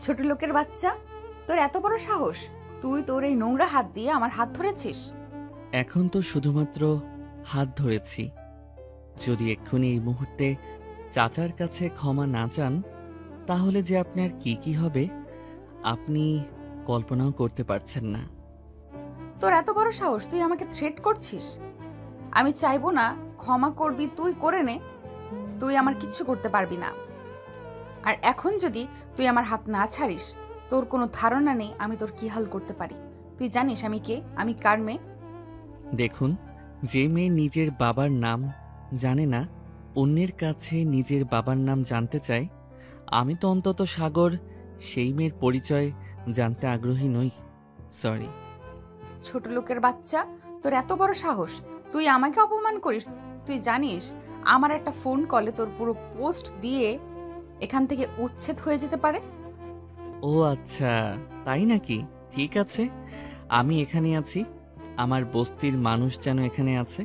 ছোট লোকের বাচ্চা, তোর এত বড় সাহস! তুই তোর এই নোংরা হাত দিয়ে আমার হাত ধরেছিস। এখন তো শুধুমাত্র হাত ধরেছি। যদি এক্ষুনি এই মুহূর্তে চাচার কাছে ক্ষমা না চান, তাহলে যে আপনার কি কি হবে আপনি কল্পনাও করতে পারছেন না। তোর এত বড় সাহস, তুই আমাকে থ্রেট করছিস? আমি চাইবো না ক্ষমা করবি, তুই করে নে। তুই আমার কিচ্ছু করতে পারবি না। আর এখন যদি তুই আমার হাত না ছাড়িস, তোর কোনো ধারণা নেই আমি তোর কি হাল করতে পারি। তুই জানিস আমি কে, আমি কার মেয়ে। দেখুন, যে মেয়ে নিজের বাবার নাম জানে না, অন্যের কাছে নিজের বাবার নাম জানতে চায়, আমি তো অন্তত সাগর সেই মেয়ের পরিচয় জানতে আগ্রহী নই। সরি। ছোট লোকের বাচ্চা, তোর এত বড় সাহস, তুই আমাকে অপমান করিস। তুই জানিস আমার একটা ফোন কলে তোর পুরো পোস্ট দিয়ে এখান থেকে উচ্ছেদ হয়ে যেতে পারে। ও আচ্ছা, তাই নাকি? ঠিক আছে, আমি এখানে আছি, আমার বস্তির মানুষ যেন এখানে আছে,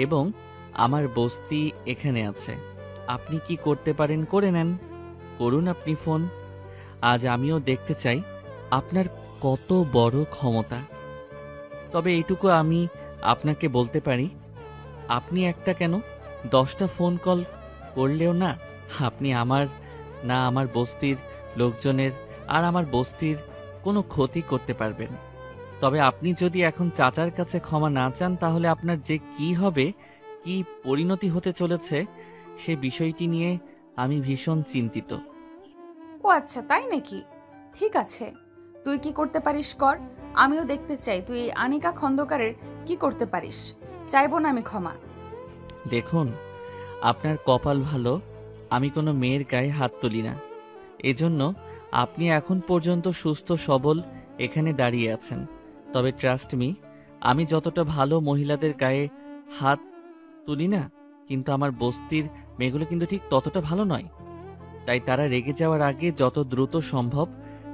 এবং আমার বস্তি এখানে আছে। আপনি কি করতে পারেন করে নেন, করুন আপনি ফোন। আজ আমিও দেখতে চাই আপনার কত বড় ক্ষমতা। তবে এইটুকু আমি আপনাকে বলতে পারি, আপনি একটা কেন 10টা ফোন কল করলেও না, আপনি আমার বস্তির লোকজনের আর আমার বস্তির কোনো ক্ষতি করতে পারবেন। তবে আপনি যদি এখন চাচার কাছে ক্ষমা না চান, তাহলে আপনার যে কি হবে, কি পরিণতি হতে চলেছে, সে বিষয়টি নিয়ে আমি ভীষণ চিন্তিত। ও আচ্ছা, তাই নাকি? ঠিক আছে, তুই কি করতে পারিস কর। আমিও দেখতে চাই তুই এই আনিকা খন্দকারের কি করতে পারিস। চাইবো না আমি ক্ষমা। দেখুন, আপনার কপাল ভালো, আমি কোনো মেয়ের গায়ে হাত তুলি না। এজন্য আপনি এখন পর্যন্ত সুস্থ সবল এখানে দাঁড়িয়ে আছেন। তবে ট্রাস্ট মি, আমি যতটা ভালো মহিলাদের গায়ে হাত তুলি না, কিন্তু আমার বস্তির মেয়েগুলো কিন্তু ঠিক ততটা ভালো নয়। তাই তারা রেগে যাওয়ার আগে যত দ্রুত সম্ভব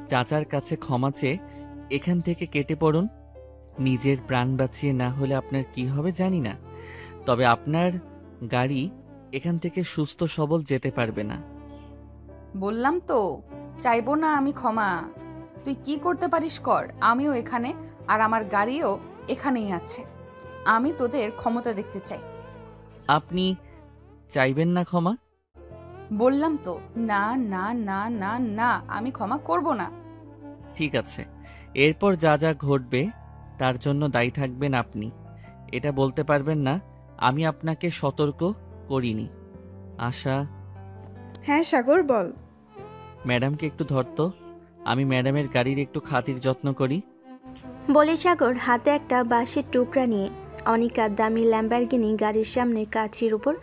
চাচার কাছে ক্ষমা চেয়ে এখান থেকে কেটে পড়ুন। নিজের প্রাণ বাঁচিয়ে না হলে আপনার কি হবে জানি না, তবে আপনার গাড়ি এখান থেকে সুস্থ সবল যেতে পারবে না। বললাম তো চাইবো না আমি ক্ষমা। তুই কি করতে পারিস কর, আমিও এখানে, আর আমার গাড়িও এখানেই আছে। আমি তোদের ক্ষমতা দেখতে চাই। আপনি চাইবেন না ক্ষমা? বললাম তো না না না না না, আমি ক্ষমা করব না। ঠিক আছে, এরপর যা যা ঘটবে তার জন্য দায়ী থাকবেন আপনি। এটা বলতে পারবেন না আমি আপনাকে সতর্ক করিনি। আশা। হ্যাঁ সাগর, বল। ম্যাডামকে একটু ধরতো, আমি ম্যাডামের গাড়ির একটু খাতির যত্ন করি। বলে সাগর হাতে একটা বাঁশের টুকরা নিয়ে অনিকার দামি ল্যাম্বরগিনি গাড়ির সামনে কাঁচির উপর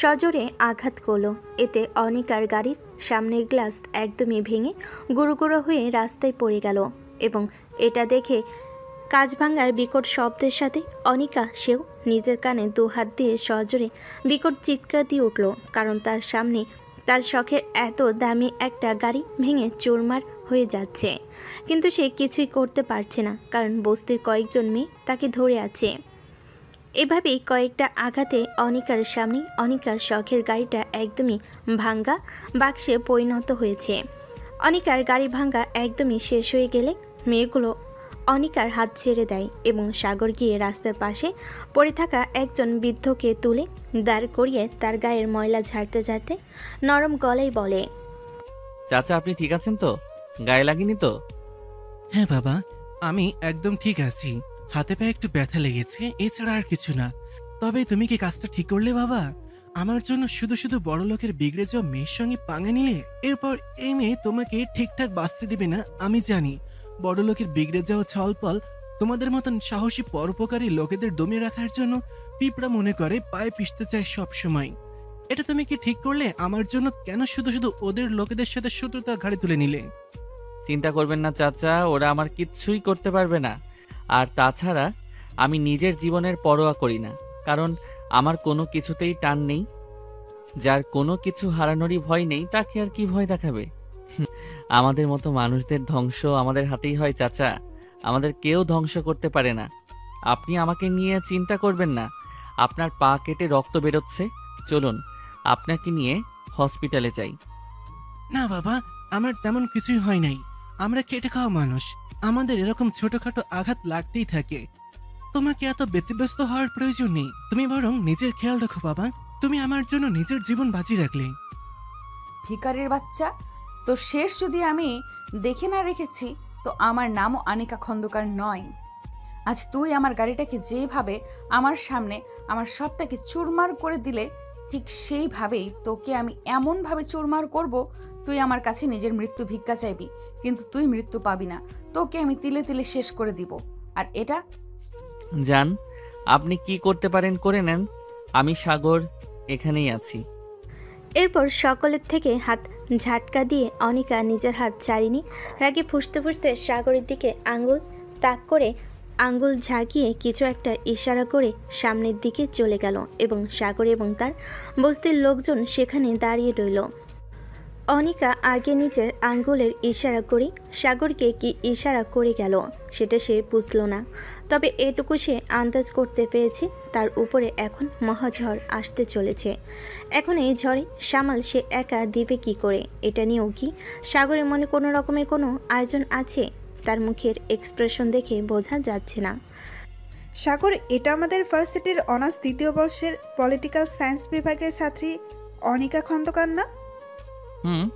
সজোরে আঘাত করলো। এতে অনিকার গাড়ির সামনের গ্লাস একদমই ভেঙে গুঁড়ো গুঁড়ো হয়ে রাস্তায় পড়ে গেল, এবং এটা দেখে কাঁচ ভাঙার বিকট শব্দের সাথে অনিকা সেও নিজের কানে দু হাত দিয়ে সজোরে বিকট চিৎকার দিয়ে উঠল, কারণ তার সামনে তার শখের এত দামি একটা গাড়ি ভেঙে চুরমার হয়ে যাচ্ছে। কিন্তু সে কিছুই করতে পারছে না, কারণ বস্তির কয়েকজন মেয়ে তাকে ধরে আছে। এভাবেই কয়েকটা আঘাতে অনিকার সামনে অনিকার শখের গাড়িটা একদমই ভাঙ্গা বাক্সে পরিণত হয়েছে। অনিকার গাড়ি ভাঙ্গা একদমই শেষ হয়ে গেলে মেয়েগুলো অনিকার হাত ছেড়ে দেয় এবং সাগর গিয়ে রাস্তার পাশে পড়ে থাকা একজন বৃদ্ধকে তুলে দাঁড় করিয়ে তার গায়ের ময়লা ঝাড়তে ঝাড়তে নরম গলায় বলে, চাচা আপনি ঠিক আছেন তো? গায়ে লাগেনি তো? হ্যাঁ বাবা, আমি একদম ঠিক আছি। হাতে পায়ে একটু ব্যথা লেগেছে, এছাড়া আর কিছু না। তবে তুমি কি কাজটা ঠিক করলে বাবা? আমার জন্য শুধু শুধু বড় লোকের বিগড়ে যাওয়া মেয়ের সঙ্গে পাঙ্গা নিলে। এরপর এই মেয়ে তোমাকে ঠিকঠাক বাঁচতে দিবে না আমি জানি। বড় লোকের বিগড়ে যাওয়া ছলপল তোমাদের মতন সাহসী পরোপকারী লোকেদের দমিয়ে রাখার জন্য পিঁপড়া মনে করে পায়ে পিষতে চায় সব সময়। এটা তুমি কি ঠিক করলে? আমার জন্য কেন শুধু শুধু ওদের লোকেদের সাথে শত্রুতা ঘাড়ে তুলে নিলে? চিন্তা করবেন না চাচা, ওরা আমার কিচ্ছুই করতে পারবে না। আর তাছাড়া আমি নিজের জীবনের পরোয়া করি না, কারণ আমার কোনো কিছুতেই টান নেই। যার কোনো কিছু হারানোরই ভয় নেই তাকে আর কি ভয় দেখাবে? আমাদের মতো মানুষদের ধ্বংস আমাদের হাতেই হয় চাচা, আমাদের কেউ ধ্বংস করতে পারে না। আপনি আমাকে নিয়ে চিন্তা করবেন না। আপনার পা কেটে রক্ত বেরোচ্ছে, চলুন আপনাকে নিয়ে হসপিটালে যাই। না বাবা, আমার তেমন কিছুই হয় নাই। আমরা খেটে খাওয়া মানুষ, আমাদের এরকম ছোটখাটো আঘাত লাগতেই থাকে। তোমাকে এত ব্যতিব্যস্ত হওয়ার প্রয়োজন নেই। তুমি বরং নিজের খেয়াল রাখো বাবা। তুমি আমার জন্য নিজের জীবন বাজি রাখলে। ভিখারির বাচ্চা, তো শেষ যদি আমি দেখে না রেখেছি, তো আমার নামও আনিকা খন্দকার নয়। আজ তুই আমার গাড়িটাকে যেভাবে আমার সামনে আমার সবটাকে চুরমার করে দিলে, ঠিক সেইভাবেই তোকে আমি এমনভাবে চুরমার করব, তুই আমার কাছে নিজের মৃত্যু ভিক্ষা চাইবি, কিন্তু তুই মৃত্যু পাবি না। তোকে আমি তিলে তিলে শেষ করে দিব। আর এটা যান, আপনি কি করতে পারেন করে নেন। আমি সাগর এখানেই আছি। এরপর সকলের থেকে হাত ঝাটকা দিয়ে অনিকা নিজের হাত ছাড়িনি রাগে ফুঁসতে ফুঁসতে সাগরের দিকে আঙ্গুল তাক করে আঙ্গুল ঝাঁকিয়ে কিছু একটা ইশারা করে সামনের দিকে চলে গেল এবং সাগর এবং তার বস্তির লোকজন সেখানে দাঁড়িয়ে রইল। অনিকা আগে নিজের আঙ্গুলের ইশারা করে সাগরকে কি ইশারা করে গেল সেটা সে বুঝল না, তবে এটুকু সে আন্দাজ করতে পেরেছে তার উপরে এখন মহাঝড় আসতে চলেছে। এখন এই ঝড়ে সামাল সে একা দিবে কি করে, এটা নিয়েও কি সাগরের মনে কোনো রকমের কোনো আয়োজন আছে? তার মুখের এক্সপ্রেশন দেখে বোঝা যাচ্ছে না। সাগর, এটা আমাদের ভার্সিটির অনার্স দ্বিতীয় বর্ষের পলিটিক্যাল সায়েন্স বিভাগের ছাত্রী অনিকা খন্দকার না? হুম।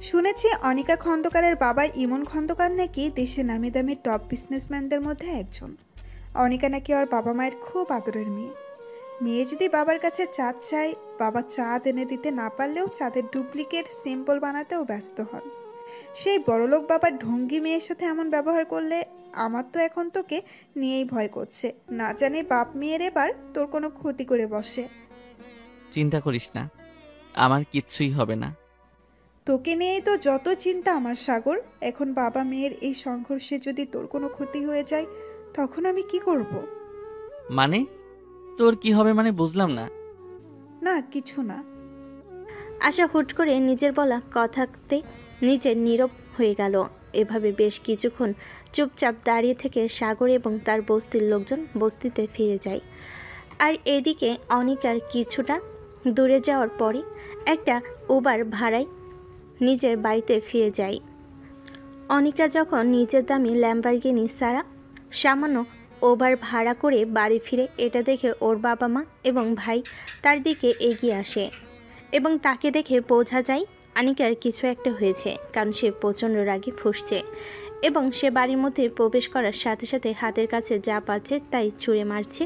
শুনেছি অনিকা খন্দকারের বাবা ইমন খন্দকার নাকি দেশে নামি দামি টপ বিজনেসম্যানদের মধ্যে একজন। অনিকা নাকি ওর বাবা মায়ের খুব আদরের মেয়ে। মেয়ে যদি বাবার কাছে চাঁদ চায়, বাবা চাঁদ এনে দিতে না পারলেও চাঁদের ডুপ্লিকেট সিম্বল বানাতেও ব্যস্ত হন। সেই বড়লোক বাবার ঢঙ্গি মেয়ের সাথে এমন ব্যবহার করলে আমার তো এখন তোকে নিয়েই ভয় করছে। না জানি বাপ মেয়ের এবার তোর কোনো ক্ষতি করে বসে। চিন্তা করিস না, আমার কিচ্ছুই হবে না। তোকে নিয়েই তো যত চিন্তা আমার সাগর। এখন বাবা মেয়ের এই সংঘর্ষে যদি তোর কোনো ক্ষতি হয়ে যায়, তখন আমি কি করব? মানে তোর কি হবে মানে বুঝলাম না। না, কিছু না। আশা হুট করে নিজের বলা কথাতে নিজের নীরব হয়ে গেল। এভাবে বেশ কিছুক্ষণ চুপচাপ দাঁড়িয়ে থেকে সাগর এবং তার বস্তির লোকজন বস্তিতে ফিরে যায়। আর এদিকে অনিকার কিছুটা দূরে যাওয়ার পরে একটা উবার ভাড়ায় নিজের বাড়িতে ফিরে যায়। অনিকা যখন নিজের দামি ল্যাম্বরগিনি ছাড়া সামান্য ওভার ভাড়া করে বাড়ি ফিরে, এটা দেখে ওর বাবা মা এবং ভাই তার দিকে এগিয়ে আসে এবং তাকে দেখে বোঝা যায় আনিকার কিছু একটা হয়েছে, কারণ সে প্রচণ্ড রাগে ফুঁসছে এবং সে বাড়ির মধ্যে প্রবেশ করার সাথে সাথে হাতের কাছে যা পাচ্ছে তাই ছুঁড়ে মারছে,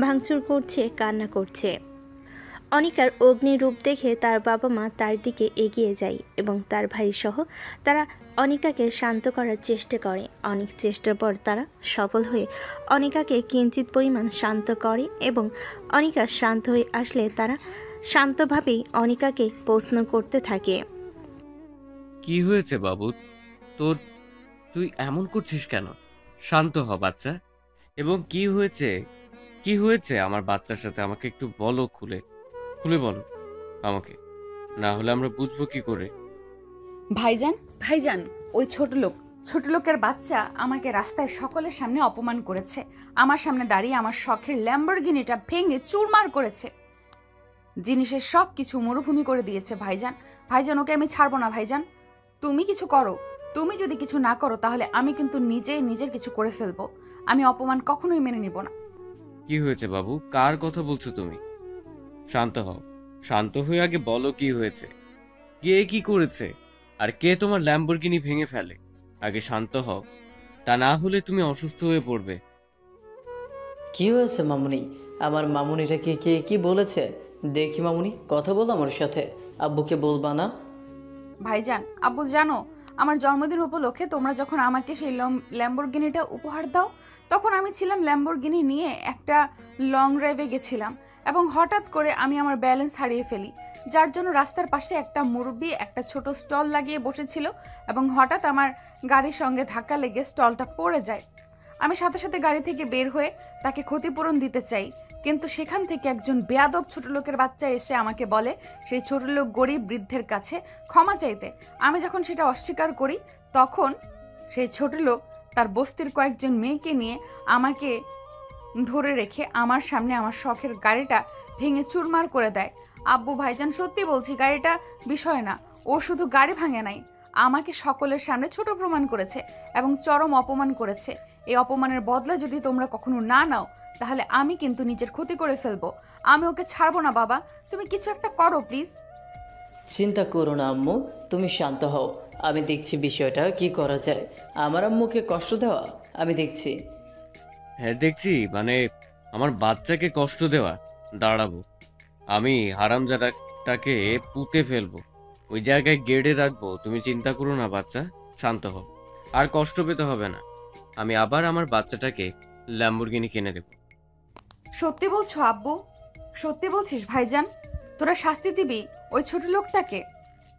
ভাঙচুর করছে, কান্না করছে। অনিকার অগ্নিরূপ দেখে তার বাবা মা তার দিকে এগিয়ে যায় এবং তার ভাই সহ তারা অনিকাকে শান্ত করার চেষ্টা করে। অনেক চেষ্টার পর তারা সফল হয়ে অনিকাকে কিঞ্চিত পরিমাণ শান্ত করে এবং অনিকা শান্ত হয়ে আসলে তারা শান্তভাবেই অনিকাকে প্রশ্ন করতে থাকে। কি হয়েছে বাবু তোর? তুই এমন করছিস কেন? শান্ত হ বাচ্চা। এবং কি হয়েছে, কি হয়েছে আমার বাচ্চার সাথে? আমাকে একটু বলো, খুলে খুলে বলো আমাকে, না হলে আমরা বুঝবো কি করে? ভাইজান, ভাইজান, ওই ছোট লোকের বাচ্চা আমাকে রাস্তায় সকলের সামনে অপমান করেছে। আমার সামনে দাঁড়িয়ে আমার শখের ল্যাম্বরগিনিটা ভেঙে চুরমার করেছে। জিনিসের সব কিছু মরুভূমি করে দিয়েছে ভাইজান। ভাইজান, ওকে আমি ছাড়বো না ভাইজান। তুমি কিছু করো। তুমি যদি কিছু না করো তাহলে আমি কিন্তু নিজের কিছু করে ফেলবো। আমি অপমান কখনোই মেনে নিব না। কি হয়েছে বাবু? কার কথা বলছো তুমি? শান্ত হও, শান্ত হয়ে আগে বলো কি হয়েছে, কে কি করেছে, আর কে তোমার ল্যাম্বরগিনি ভেঙে ফেলে। আগে শান্ত হও, তা না হলে তুমি অসুস্থ হয়ে পড়বে। কি হয়েছে মামুনি? আমার মামুনিটাকে কে কি বলেছে? দেখি মামুনি, কথা বল আমার সাথে। আব্বুকে বলবা না? ভাইজান, আব্বু জানো, আমার জন্মদিন উপলক্ষে তোমরা যখন আমাকে সেই ল্যাম্বরগিনিটা উপহার দাও, তখন আমি ছিলাম ল্যাম্বরগিনি নিয়ে একটা লং ড্রাইভে গেছিলাম এবং হঠাৎ করে আমি আমার ব্যালেন্স হারিয়ে ফেলি, যার জন্য রাস্তার পাশে একটা মুরব্বি একটা ছোট স্টল লাগিয়ে বসেছিল এবং হঠাৎ আমার গাড়ির সঙ্গে ধাক্কা লেগে স্টলটা পড়ে যায়। আমি সাথে সাথে গাড়ি থেকে বের হয়ে তাকে ক্ষতিপূরণ দিতে চাই, কিন্তু সেখান থেকে একজন বেয়াদব ছোট লোকের বাচ্চা এসে আমাকে বলে সেই ছোট লোক গরিব বৃদ্ধের কাছে ক্ষমা চাইতে। আমি যখন সেটা অস্বীকার করি, তখন সেই ছোট লোক তার বস্তির কয়েকজন মেয়েকে নিয়ে আমাকে ধরে রেখে আমার সামনে আমার শখের গাড়িটা ভেঙে চুরমার করে দেয়। আব্বু ভাইজান, সত্যি বলছি, গাড়িটা বিষয় না, ও শুধু গাড়ি ভাঙে নাই, আমাকে সকলের সামনে ছোট প্রমাণ করেছে এবং চরম অপমান করেছে। এই অপমানের বদলা যদি তোমরা কখনো না নাও তাহলে আমি কিন্তু নিজের ক্ষতি করে ফেলবো। আমি ওকে ছাড়বো না বাবা, তুমি কিছু একটা করো প্লিজ। চিন্তা করো না আম্মু, তুমি শান্ত হও। আমি দেখছি বিষয়টা কি করা যায়। আমার আম্মুকে কষ্ট দেওয়া আমি দেখছি। হ্যাঁ দেখছি, মানে আমার বাচ্চাকে কষ্ট দেওয়া। দাঁড়াবো, আমি হারামজাদাটাকে পুঁতে ফেলবো, ওই জায়গায় গেড়ে রাখবো। তুমি চিন্তা করো না বাচ্চা, শান্ত হও, আর কষ্ট পেতে হবে না। আমি আবার আমার বাচ্চাটাকে ল্যাম্বরগিনি কিনে দেবো। সত্যি বলছো আব্বু? সত্যি বলছিস ভাইজান? তোরা শাস্তি দিবি ওই ছোট লোকটাকে?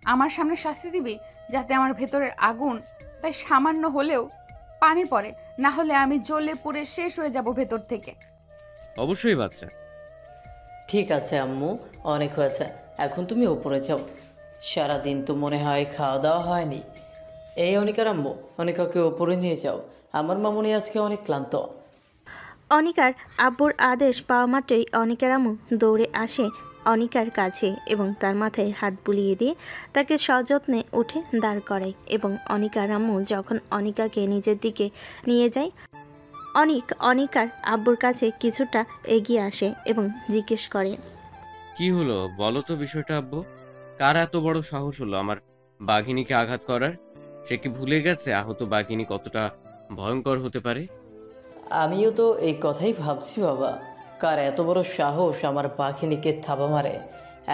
আমার সামনে শাস্তি দিবি যাতে আমার ভেতরের আগুন তাই সামান্য হলেও পানি পড়ে, না হলে আমি জ্বলে পুড়ে শেষ হয়ে যাব ভেতর থেকে। অবশ্যই বাচ্চা। ঠিক আছে আম্মু, অনেক হয়েছে, এখন তুমি উপরে যাও। সারাদিন তো মনে হয় খাওয়া দাওয়া হয়নি। এই অনিকার আম্মু, অনিকাকে উপরে নিয়ে যাও, আমার মামুনি আজকে অনেক ক্লান্ত। অনিকার আব্বুর আদেশ পাওয়া মাত্রই অনিকার আম্মু দৌড়ে আসে অনিকার কাছে এবং তার মাথায় হাত বুলিয়ে দিয়ে তাকে সযত্নে উঠে দাঁড় করায়। এবং অনিকার আম্মু যখন অনিকাকে নিজের দিকে নিয়ে যায়, অনিকার আব্বুর কাছে কিছুটা এগিয়ে আসে এবং জিজ্ঞেস করে, কি হলো বলো তো বিষয়টা আব্বু? কার এত বড় সাহস হলো আমার বাঘিনীকে আঘাত করার? সে কি ভুলে গেছে আহত বাঘিনী কতটা ভয়ঙ্কর হতে পারে? আমিও তো এই কথাই ভাবছি বাবা, কার এত বড় সাহস আমার পাখিনিকে থাবা মারে।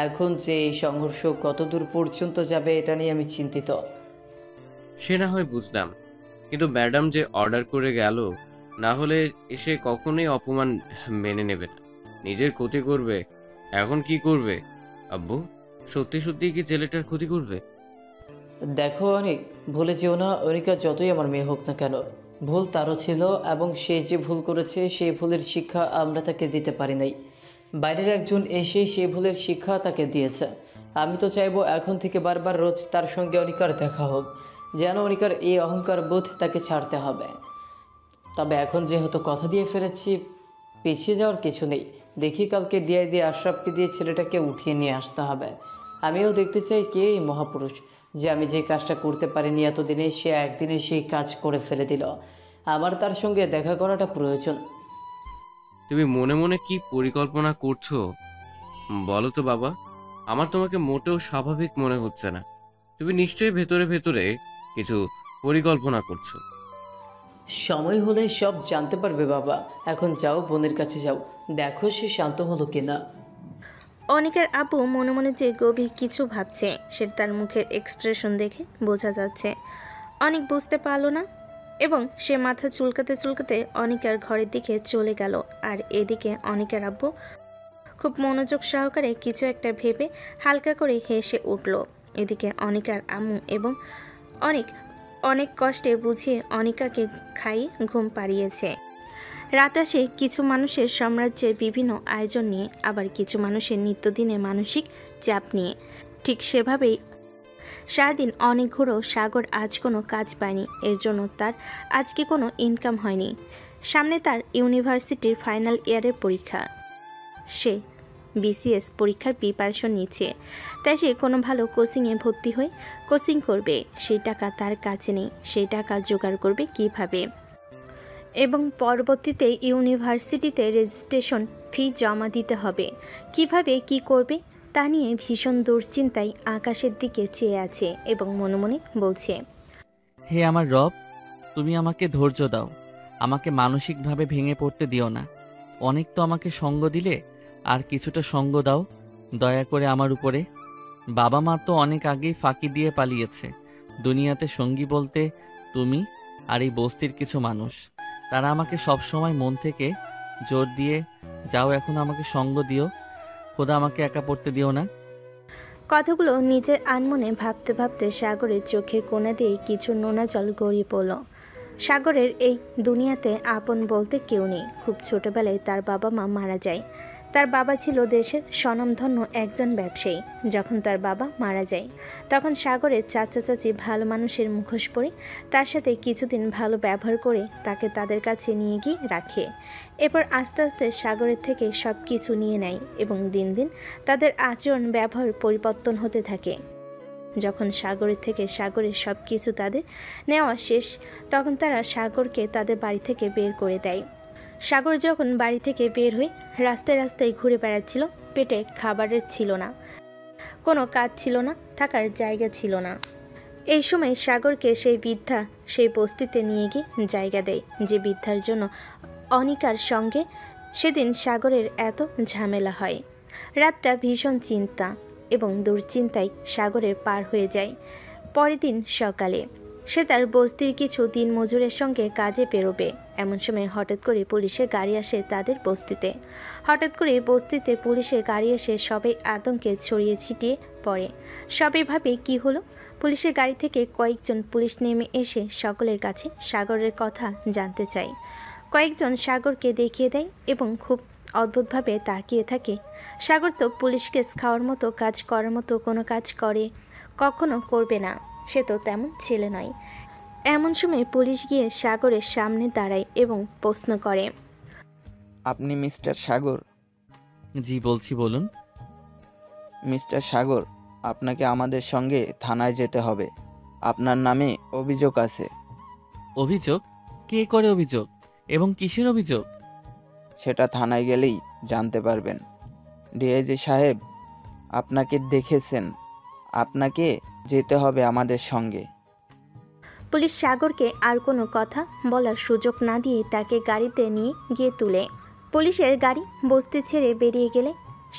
এখন যে এই সংঘর্ষ কত দূর পর্যন্ত যাবে এটা নিয়ে আমি চিন্তিত। সে না হয় বুঝলাম, কিন্তু ম্যাডাম যে অর্ডার করে গেল, না হলে এসে কখনোই অপমান মেনে নেবে না, নিজের ক্ষতি করবে। এখন কি করবে আব্বু? সত্যি সত্যি কি ছেলেটার ক্ষতি করবে? দেখো অনেক, ভুলে যেও না, অনিকা যতই আমার মেয়ে হোক না কেন, ভুল তারও ছিল এবং সে যে ভুল করেছে সেই ভুলের শিক্ষা আমরা তাকে দিতে পারি নাই। বাইরের একজন এসে সেই ভুলের শিক্ষা তাকে দিয়েছে। আমি তো চাইবো এখন থেকে বারবার রোজ তার সঙ্গে অনিকার দেখা হোক, যেন অনিকার এই অহংকার বোধ তাকে ছাড়তে হবে। তবে এখন যেহেতু কথা দিয়ে ফেলেছি, পিছিয়ে যাওয়ার কিছু নেই। দেখি কালকে ডিআই দিয়ে আশরাফকে দিয়ে ছেলেটাকে উঠিয়ে নিয়ে আসতে হবে। আমিও দেখতে চাই কে এই মহাপুরুষ, যে আমি যে কাজটা করতে পারিনি এতদিনে সে একদিনে সেই কাজ করে ফেলে দিল। আমার তার সঙ্গে দেখা করাটা প্রয়োজন। তুমি মনে মনে কি পরিকল্পনা করছো বলো তো বাবা? আমার তোমাকে মোটেও স্বাভাবিক মনে হচ্ছে না। তুমি নিশ্চয়ই ভেতরে ভেতরে কিছু পরিকল্পনা করছো। সময় হলে সব জানতে পারবে বাবা। এখন যাও, বোনের কাছে যাও, দেখো সে শান্ত হলো কিনা। অনিকার আব্বু মনে মনে যে গভীর কিছু ভাবছে সেটা তার মুখের এক্সপ্রেশন দেখে বোঝা যাচ্ছে। অনেক বুঝতে পারলো না এবং সে মাথা চুলকাতে চুলকাতে অনিকার ঘরের দিকে চলে গেল। আর এদিকে অনিকার আব্বু খুব মনোযোগ সহকারে কিছু একটা ভেবে হালকা করে হেসে উঠল। এদিকে অনিকার আম্মু এবং অনেক কষ্টে বুঝিয়ে অনিকাকে খাইয়ে ঘুম পাড়িয়েছে। রাত আসে কিছু মানুষের সাম্রাজ্যের বিভিন্ন আয়োজন নিয়ে, আবার কিছু মানুষের নিত্যদিনের মানসিক চাপ নিয়ে। ঠিক সেভাবেই সারাদিন অনেক ঘুরেও সাগর আজ কোনো কাজ পায়নি। এর জন্য তার আজকে কোনো ইনকাম হয়নি। সামনে তার ইউনিভার্সিটির ফাইনাল ইয়ারের পরীক্ষা। সে বিসিএস পরীক্ষার প্রিপারেশন নিচ্ছে, তাই সে কোনো ভালো কোচিংয়ে ভর্তি হয়ে কোচিং করবে। সেই টাকা তার কাছে নেই, সেই টাকা জোগাড় করবে কিভাবে? এবং পরবর্তীতে ইউনিভার্সিটিতে রেজিস্ট্রেশন ফি জমা দিতে হবে। কিভাবে কি করবে তা নিয়ে ভীষণ দুশ্চিন্তায় আকাশের দিকে চেয়ে আছে এবং মনে মনে বলছে, হে আমার রব, তুমি আমাকে ধৈর্য দাও, আমাকে মানসিকভাবে ভেঙে পড়তে দিও না। অনেক তো আমাকে সঙ্গ দিলে, আর কিছুটা সঙ্গ দাও দয়া করে আমার উপরে। বাবা মা তো অনেক আগেই ফাঁকি দিয়ে পালিয়েছে। দুনিয়াতে সঙ্গী বলতে তুমি আর এই বস্তির কিছু মানুষ, তারা আমাকে সব সময় মন থেকে জোর দিয়ে যাও, এখন আমাকে সঙ্গ দিও, খোদা আমাকে একা পড়তে দিও না। কথাগুলো নিজের আনমনে ভাবতে ভাবতে সাগরের চোখের কোণা দিয়ে কিছু নোনা জল গড়িয়ে পড়ল। সাগরের এই দুনিয়াতে আপন বলতে কেউ নেই। খুব ছোটবেলায় তার বাবা মা মারা যায়। তার বাবা ছিল দেশের স্বনামধন্য একজন ব্যবসায়ী। যখন তার বাবা মারা যায় তখন সাগরের চাচা চাচি ভালো মানুষের মুখোশ পরে তার সাথে কিছুদিন ভালো ব্যবহার করে তাকে তাদের কাছে নিয়ে গিয়ে রাখে। এরপর আস্তে আস্তে সাগরের থেকে সব কিছু নিয়ে নেয় এবং দিন দিন তাদের আচরণ ব্যবহার পরিবর্তন হতে থাকে। যখন সাগরের থেকে সাগরের সব কিছু তাদের নেওয়া শেষ, তখন তারা সাগরকে তাদের বাড়ি থেকে বের করে দেয়। সাগর যখন বাড়ি থেকে বের হয়ে রাস্তায় রাস্তায় ঘুরে বেড়াচ্ছিল, পেটে খাবারের ছিল না, কোনো কাজ ছিল না, থাকার জায়গা ছিল না। এই সময় সাগরকে সেই বৃদ্ধা সেই বস্তিতে নিয়ে গিয়ে জায়গা দেয়, যে বৃদ্ধার জন্য অনিকার সঙ্গে সেদিন সাগরের এত ঝামেলা হয়। রাতটা ভীষণ চিন্তা এবং দুশ্চিন্তায় সাগরের পার হয়ে যায়। পরের দিন সকালে সে তার বস্তির কিছু দিন মজুরের সঙ্গে কাজে বেরোবে। এমন সময় হঠাৎ করে পুলিশের গাড়ি আসে তাদের বস্তিতে। হঠাৎ করে বস্তিতে পুলিশের গাড়ি এসে সবাই আতঙ্কে ছড়িয়ে ছিটিয়ে পড়ে। সবাই ভাবে কি হলো। পুলিশের গাড়ি থেকে কয়েকজন পুলিশ নেমে এসে সকলের কাছে সাগরের কথা জানতে চায়। কয়েকজন সাগরকে দেখিয়ে দেয় এবং খুব অদ্ভুতভাবে তাকিয়ে থাকে। সাগর তো পুলিশ কেস খাওয়ার মতো কাজ করার মতো কোনো কাজ কখনো করবে না, সে তো তেমন ছেলে নয়। এমন সময় পুলিশ গিয়ে সাগরের সামনে দাঁড়ায় এবং প্রশ্ন করে, আপনি মিস্টার সাগর? জি বলছি, বলুন। মিস্টার সাগর, আপনাকে আমাদের সঙ্গে থানায় যেতে হবে। আপনার নামে অভিযোগ আছে। অভিযোগ? কে করে অভিযোগ এবং কিসের অভিযোগ? সেটা থানায় গেলেই জানতে পারবেন। ডিআইজি সাহেব আপনাকে দেখেছেন। আপনাকে যেতে হবে আমাদের সঙ্গে। পুলিশ সাগরকে আর কোনো কথা বলার সুযোগ না দিয়ে তাকে গাড়িতে নিয়ে গিয়ে তুলে। পুলিশের গাড়ি বস্তি ছেড়ে বেরিয়ে গেলে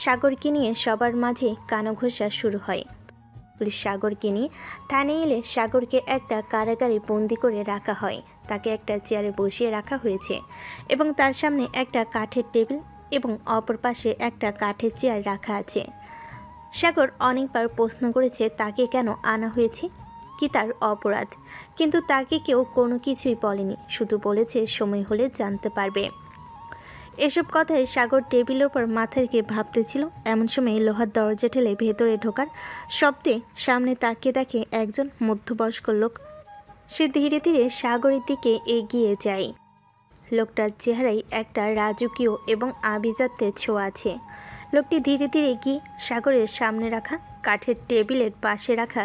সাগরকে নিয়ে সবার মাঝে কানাঘোষা শুরু হয়। পুলিশ সাগরকে নিয়ে থানায় এলে সাগরকে একটা কারাগারে বন্দি করে রাখা হয়। তাকে একটা চেয়ারে বসিয়ে রাখা হয়েছে এবং তার সামনে একটা কাঠের টেবিল এবং অপর পাশে একটা কাঠের চেয়ার রাখা আছে। সাগর অনেকবার প্রশ্ন করেছে তাকে কেন আনা হয়েছে, কি তার অপরাধ, কিন্তু তাকে কেউ কোনো কিছুই বলেনি, শুধু বলেছে সময় হলে জানতে পারবে। এসব কথায় সাগর টেবিলের ওপর মাথা রেখে ভাবতেছিল। এমন সময় লোহার দরজা ঠেলে ভেতরে ঢোকার শব্দে সামনে তাকিয়ে দেখে একজন মধ্যবয়স্ক লোক। সে ধীরে ধীরে সাগরের দিকে এগিয়ে যায়। লোকটার চেহারায় একটা রাজকীয় এবং আভিজাত্যের ছোঁয়া আছে। লোকটি ধীরে ধীরে গিয়ে সাগরের সামনে রাখা কাঠের টেবিলের পাশে রাখা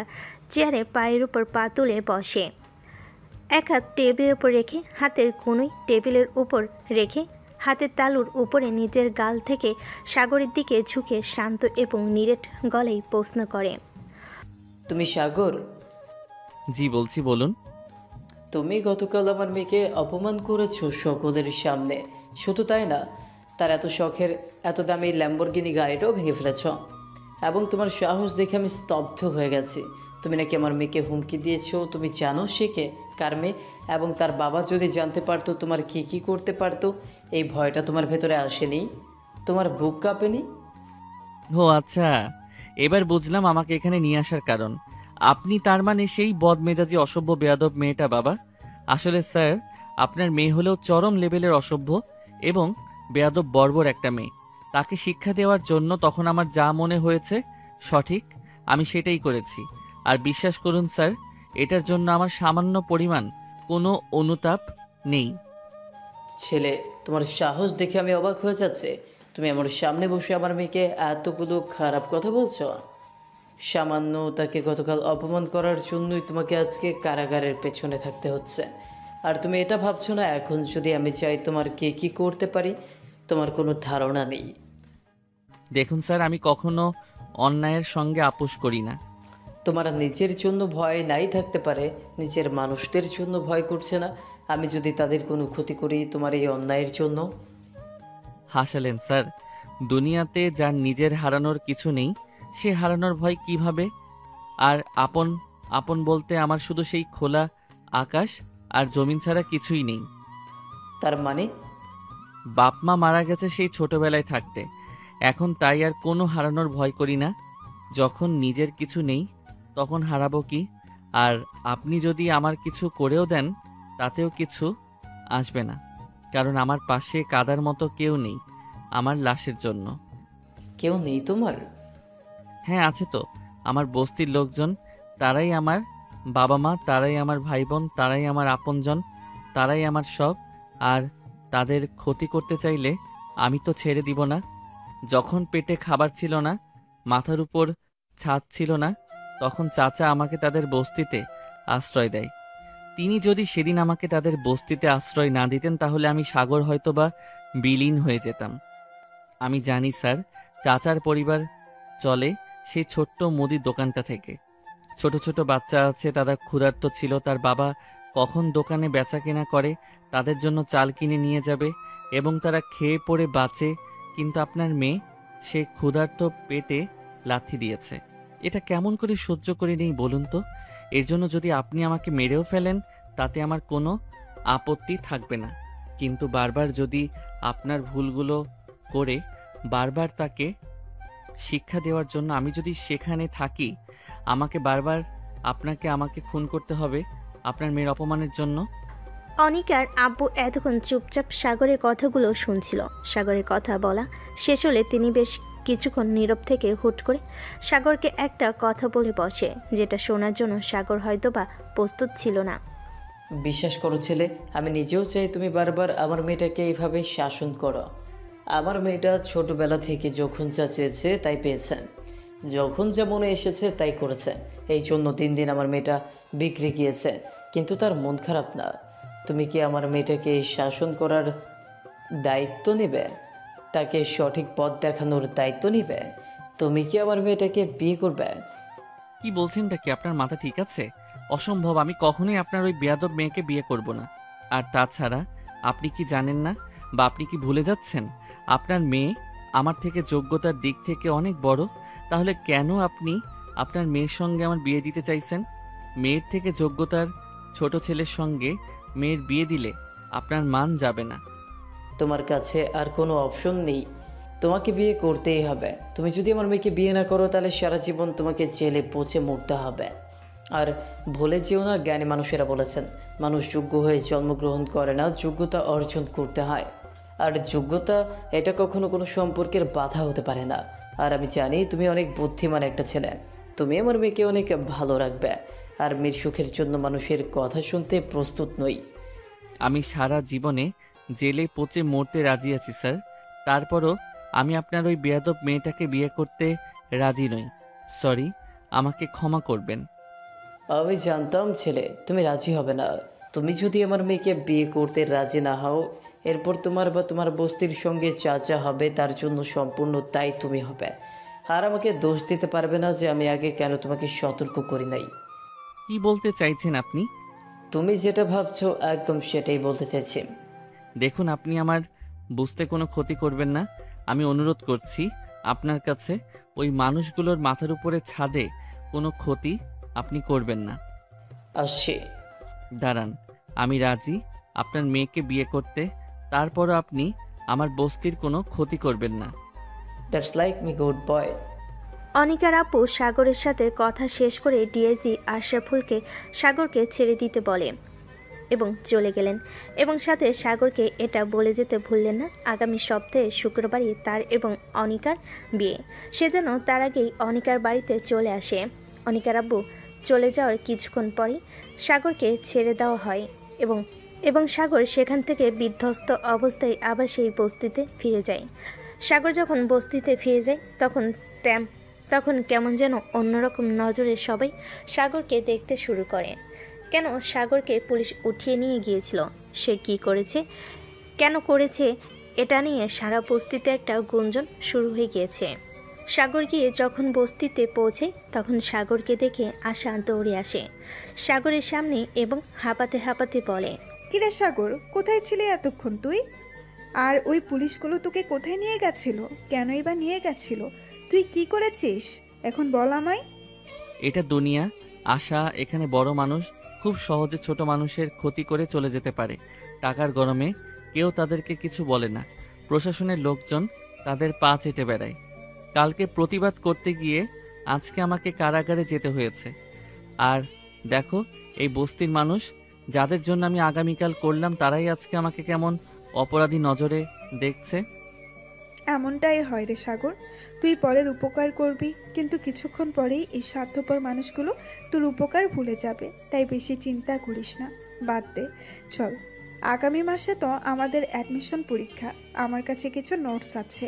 চেয়ারে পায়ের উপর পা তুলে বসে। এক হাত টেবিলের উপর রেখে হাতের কনুই টেবিলের উপর রেখে হাতের তালুর উপরে নিজের গাল থেকে সাগরের দিকে ঝুঁকে শান্ত এবং নিরেট গলায় প্রশ্ন করে, তুমি সাগর? জি বলছি, বলুন। তুমি গতকাল আমার মেয়েকে অপমান করেছো সকলের সামনে। শুধু তাই না, তার এত শখের এত দামি ল্যাম্বরগিনি গাড়িটাও ভেঙে ফেলেছ। এবং তোমার সাহস দেখে আমি স্তব্ধ হয়ে গেছি। তুমি নাকি আমার মেয়েকে হুমকি দিয়েছো। তুমি জানো সে কে, কার মেয়ে, এবং তার বাবা যদি জানতে পারতো তোমার কী কী করতে পারতো। এই ভয়টা তোমার ভেতরে আসেনি? তোমার বুক কাঁপেনি? ও আচ্ছা, এবার বুঝলাম আমাকে এখানে নিয়ে আসার কারণ। আপনি তার মানে সেই বদমেজাজি অসভ্য বেয়াদব মেয়েটা? বাবা, আসলে স্যার, আপনার মেয়ে হলেও চরম লেভেলের অসভ্য এবং বেয়াদব বর্বর একটা মেয়ে। তাকে শিক্ষা দেওয়ার জন্য তখন আমার যা মনে হয়েছে সঠিক, আমি সেটাই করেছি। আর বিশ্বাস করুন স্যার, এটার জন্য আমার সামান্য পরিমাণ কোনো অনুতাপ নেই। ছেলে, তোমার সাহস দেখে আমি অবাক হয়ে যাচ্ছে। তুমি আমার সামনে বসে আমার মেয়েকে এতগুলো খারাপ কথা বলছো। সামান্য তাকে গতকাল অপমান করার জন্যই তোমাকে আজকে কারাগারের পেছনে থাকতে হচ্ছে। আর তুমি এটা ভাবছো না এখন যদি আমি চাই তোমার কে কী করতে পারি? তোমার কোনো ধারণা নেই। দেখুন স্যার, আমি কখনো অন্যায়ের সঙ্গে আপোষ করি না। তোমার নিজের জন্য ভয় নাই থাকতে পারে, নিজের মানুষদের জন্য ভয় করছে না? আমি যদি তাদের কোনো ক্ষতি করি তোমার এই অন্যায়ের জন্য? হাসালেন স্যার। দুনিয়াতে যার নিজের হারানোর কিছু নেই, সে হারানোর ভয় কিভাবে? আর আপন আপন বলতে আমার শুধু সেই খোলা আকাশ আর জমিন ছাড়া কিছুই নেই। তার মানে? বাপ মা মারা গেছে সেই ছোটবেলায় থাকতে, এখন তাই আর কোনো হারানোর ভয় করি না। যখন নিজের কিছু নেই তখন হারাবো কি? আর আপনি যদি আমার কিছু করেও দেন তাতেও কিছু আসবে না, কারণ আমার পাশে কাদার মতো কেউ নেই আমার লাশের জন্য। কেউ নেই তোমার? হ্যাঁ আছে তো, আমার বস্তির লোকজন, তারাই আমার বাবা মা, তারাই আমার ভাই বোন, তারাই আমার আপনজন, তারাই আমার সব। আর তাদের ক্ষতি করতে চাইলে আমি তো ছেড়ে দিব না। যখন পেটে খাবার ছিল না, মাথার উপর ছাদ ছিল না, তখন চাচা আমাকে তাদের বস্তিতে আশ্রয় দেয়। তিনি যদি সেদিন আমাকে তাদের বস্তিতে আশ্রয় না দিতেন তাহলে আমি সাগর হয়তোবা বিলীন হয়ে যেতাম। আমি জানি স্যার, চাচার পরিবার চলে সেই ছোট্ট মুদির দোকানটা থেকে। ছোট ছোট বাচ্চা আছে, তারা ক্ষুধার্ত ছিল। তার বাবা কখন দোকানে বেচা কেনা করে, তাদের জন্য চাল কিনে নিয়ে যাবে এবং তারা খেয়ে পড়ে বাঁচে। কিন্তু আপনার মেয়ে, সে ক্ষুধার্ত পেটে লাথি দিয়েছে। এটা কেমন করে সহ্য করে নেই বলুন তো? এর জন্য যদি আপনি আমাকে মেরেও ফেলেন তাতে আমার কোনো আপত্তি থাকবে না, কিন্তু বারবার যদি আপনার ভুলগুলো করে বারবার তাকে শিক্ষা দেওয়ার জন্য আমি যদি সেখানে থাকি, আমাকে বারবার আমাকে খুন করতে হবে আপনার মেয়ের অপমানের জন্য। অনিকার আব্বু এতক্ষণ চুপচাপ সাগরের কথাগুলো শুনছিল। সাগরের কথা বলা শেষ হলে তিনি বেশ কিছুক্ষণ নীরব থেকে হুট করে সাগরকে একটা কথা বলে বসে, যেটা শোনার জন্য সাগর হয়তোবা প্রস্তুত ছিল না। বিশ্বাস করো ছেলে, আমি নিজেও চাই তুমি বারবার আমার মেয়েটাকে এইভাবে শাসন করো। আমার মেয়েটা ছোটবেলা থেকে যখন যা চেয়েছে তাই পেয়েছে, যখন যা মনে এসেছে তাই করেছে। এই জন্য দিন দিন আমার মেয়েটা বিগড়ে গিয়েছে, কিন্তু তার মন খারাপ না। তুমি কি আমার মেয়েটাকে শাসন করার দায়িত্ব নেবে? তাকে সঠিক পথ দেখানোর দায়িত্ব নেবে? তুমি কি আমার মেয়েটাকে বিয়ে করবে? কি বলছেনটা কি? আপনার মাথা ঠিক আছে? অসম্ভব, আমি কখনোই আপনার ওই বেয়াদব মেয়েকে বিয়ে করব না। আর তাছাড়া আপনি কি জানেন না, বা আপনি কি ভুলে যাচ্ছেন, আপনার মেয়ে আমার থেকে যোগ্যতার দিক থেকে অনেক বড়। তাহলে কেন আপনি আপনার মেয়ের সঙ্গে আমার বিয়ে দিতে চাইছেন? মেয়ের থেকে যোগ্যতার ছোট ছেলের সঙ্গে মেয়ের বিয়ে দিলে আপনার মান যাবে না। তোমার কাছে আর কোনো অপশন নেই, তোমাকে বিয়ে করতেই হবে। তুমি যদি আমার মেয়েকে বিয়ে না করো তাহলে সারা জীবন তোমাকে জেলে পচে মরতে হবে। আর ভুলে যেও না, জ্ঞানী মানুষেরা বলেছেন মানুষ যোগ্য হয়ে জন্মগ্রহণ করে না, যোগ্যতা অর্জন করতে হয়। আর যোগ্যতা এটা কখনো কোনো সম্পর্কের বাধা হতে পারে না। আর আমি জানি তুমি অনেক বুদ্ধিমান একটা ছেলে, তুমি আমার মেয়েকে অনেক ভালো রাখবে। আর মেয়ের সুখের জন্য মানুষের কথা শুনতে প্রস্তুত নই। আমি সারা জীবনে জেলে পচে মরতে রাজি আছি স্যার, তারপরও আমি আপনার ওই বেয়াদব মেয়েটাকে বিয়ে করতে রাজি নই। সরি, আমাকে ক্ষমা করবেন। আমি জানতাম ছেলে তুমি রাজি হবে না। তুমি যদি আমার মেয়েকে বিয়ে করতে রাজি না হও, এরপর তোমার বা তোমার বস্তির সঙ্গে যা যা হবে তার জন্য সম্পূর্ণ তাই তুমি হবে। আর আমাকে দোষ দিতে পারবে না যে আমি আগে কেন তোমাকে সতর্ক করি নাই। কি বলতে চাইছেন আপনি? তুমি যেটা ভাবছো একদম সেটাই বলতে চাইছি। দেখুন, আপনি আমার বুঝতে কোনো ক্ষতি করবেন না। আমি অনুরোধ করছি আপনার কাছে, ওই মানুষগুলোর মাথার উপরে ছাদে কোনো ক্ষতি আপনি করবেন না। আসছি। দাঁড়ান, আমি রাজি আপনার মেয়েকে বিয়ে করতে, তারপরও আপনি আমার বস্তির কোনো ক্ষতি করবেন না। That's like me good boy. অনিকার আপু সাগরের সাথে কথা শেষ করে ডিআইজি আশরাফুলকে সাগরকে ছেড়ে দিতে বলে এবং চলে গেলেন। এবং সাথে সাগরকে এটা বলে যেতে ভুললেন না, আগামী সপ্তাহে শুক্রবারই তার এবং অনিকার বিয়ে। সে যেন তার আগেই অনিকার বাড়িতে চলে আসে। অনিকার আব্বু চলে যাওয়ার কিছুক্ষণ পরই সাগরকে ছেড়ে দেওয়া হয় এবং সাগর সেখান থেকে বিধ্বস্ত অবস্থায় আবার সেই বস্তিতে ফিরে যায়। সাগর যখন বস্তিতে ফিরে যায় তখন কেমন যেন অন্যরকম নজরে সবাই সাগরকে দেখতে শুরু করে। কেন সাগরকে পুলিশ উঠিয়ে নিয়ে গিয়েছিল, সে কি করেছে, কেন করেছে, এটা নিয়ে সারা বস্তিতে একটা গুঞ্জন শুরু হয়ে গিয়েছে। সাগর গিয়ে যখন বস্তিতে পৌঁছে তখন সাগরকে দেখে আশা দৌড়ে আসে সাগরের সামনে এবং হাঁপাতে হাঁপাতে বলে, কিরে সাগর, কোথায় ছিলি এতক্ষণ তুই? আর ওই পুলিশগুলো তোকে কোথায় নিয়ে গেছিল? কেনই বা নিয়ে গেছিল? তুই কি করেছিস এখন বল আমায়। এটা দুনিয়া আশা, এখানে বড় মানুষ খুব সহজে ছোট মানুষের ক্ষতি করে চলে যেতে পারে। টাকার গরমে কেউ তাদেরকে কিছু বলে না। প্রশাসনের লোকজন তাদের পা চেটে বেড়ায়। কালকে প্রতিবাদ করতে গিয়ে আজকে আমাকে কারাগারে যেতে হয়েছে। আর দেখো, এই বস্তির মানুষ যাদের জন্য আমি আগামীকাল করলাম তারাই আজকে আমাকে কেমন অপরাধী নজরে দেখছে। এমনটাই হয় রে সাগর, তুই পরের উপকার করবি কিন্তু কিছুক্ষণ পরেই এই স্বার্থপর মানুষগুলো তোর উপকার ভুলে যাবে। তাই বেশি চিন্তা করিস না, বাদ দে। চল আগামী মাসে তো আমাদের অ্যাডমিশন পরীক্ষা। আমার কাছে কিছু নোটস আছে,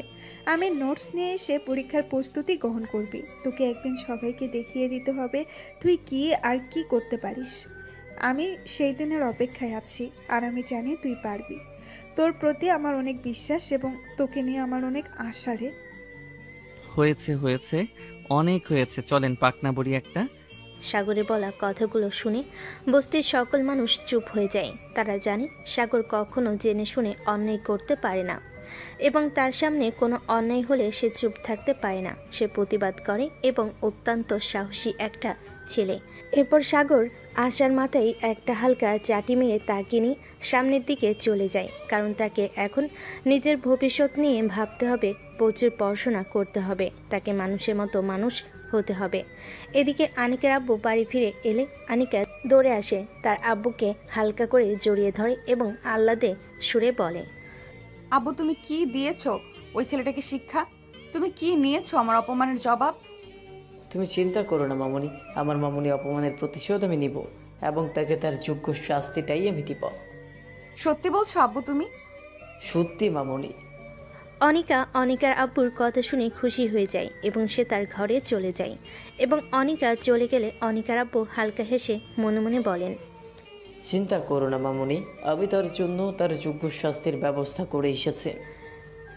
আমি নোটস নিয়ে এসে পরীক্ষার প্রস্তুতি গ্রহণ করবি। তোকে একদিন সবাইকে দেখিয়ে দিতে হবে তুই কি আর কি করতে পারিস। আমি সেই দিনের অপেক্ষায় আছি, আর আমি জানি তুই পারবি। তোর প্রতি আমার অনেক বিশ্বাস এবং তোকে নিয়ে আমার অনেক আশা রে। হয়েছে হয়েছে, অনেক হয়েছে, চলেন পাকনা বড়ি একটা। সাগরের বলা কথাগুলো শুনে বস্তির সকল মানুষ চুপ হয়ে যায়। তারা জানে সাগর কখনো জেনে শুনে অন্যায় করতে পারে না এবং তার সামনে কোনো অন্যায় হলে সে চুপ থাকতে পারে না, সে প্রতিবাদ করে এবং অত্যন্ত সাহসী একটা ছেলে। এরপর সাগর আশার মাথায় একটা হালকা চাটি মেরে তাকে নিয়ে সামনের দিকে চলে যায়, কারণ তাকে এখন নিজের ভবিষ্যৎ নিয়ে ভাবতে হবে, প্রচুর পড়াশোনা করতে হবে, তাকে মানুষের মতো মানুষ হতে হবে। এদিকে আনিকার আব্বু বাড়ি ফিরে এলে আনিকা দৌড়ে আসে, তার আব্বুকে হালকা করে জড়িয়ে ধরে এবং আহ্লাদে সুরে বলে, আব্বু তুমি কি দিয়েছো ওই ছেলেটাকে শিক্ষা? তুমি কি নিয়েছো আমার অপমানের জবাব? তুমি চিন্তা করো না মামুনি, আমার মামুনি অপমানের প্রতিশোধ আমি নিব এবং তাকে তার যোগ্য শাস্তিটাই আমি দিব। সত্যি বলছো আব্বু তুমি? সত্যি মামুনি। অনিকার আব্বুর কথা শুনে খুশি হয়ে যায় এবং সে তার ঘরে চলে যায়। এবং অনিকা চলে গেলে অনিকার আব্বু হালকা হেসে মনে মনে বলেন, চিন্তা করো না মামুনি, আমি তার জন্য তার যোগ্য শাস্তির ব্যবস্থা করে এসেছি।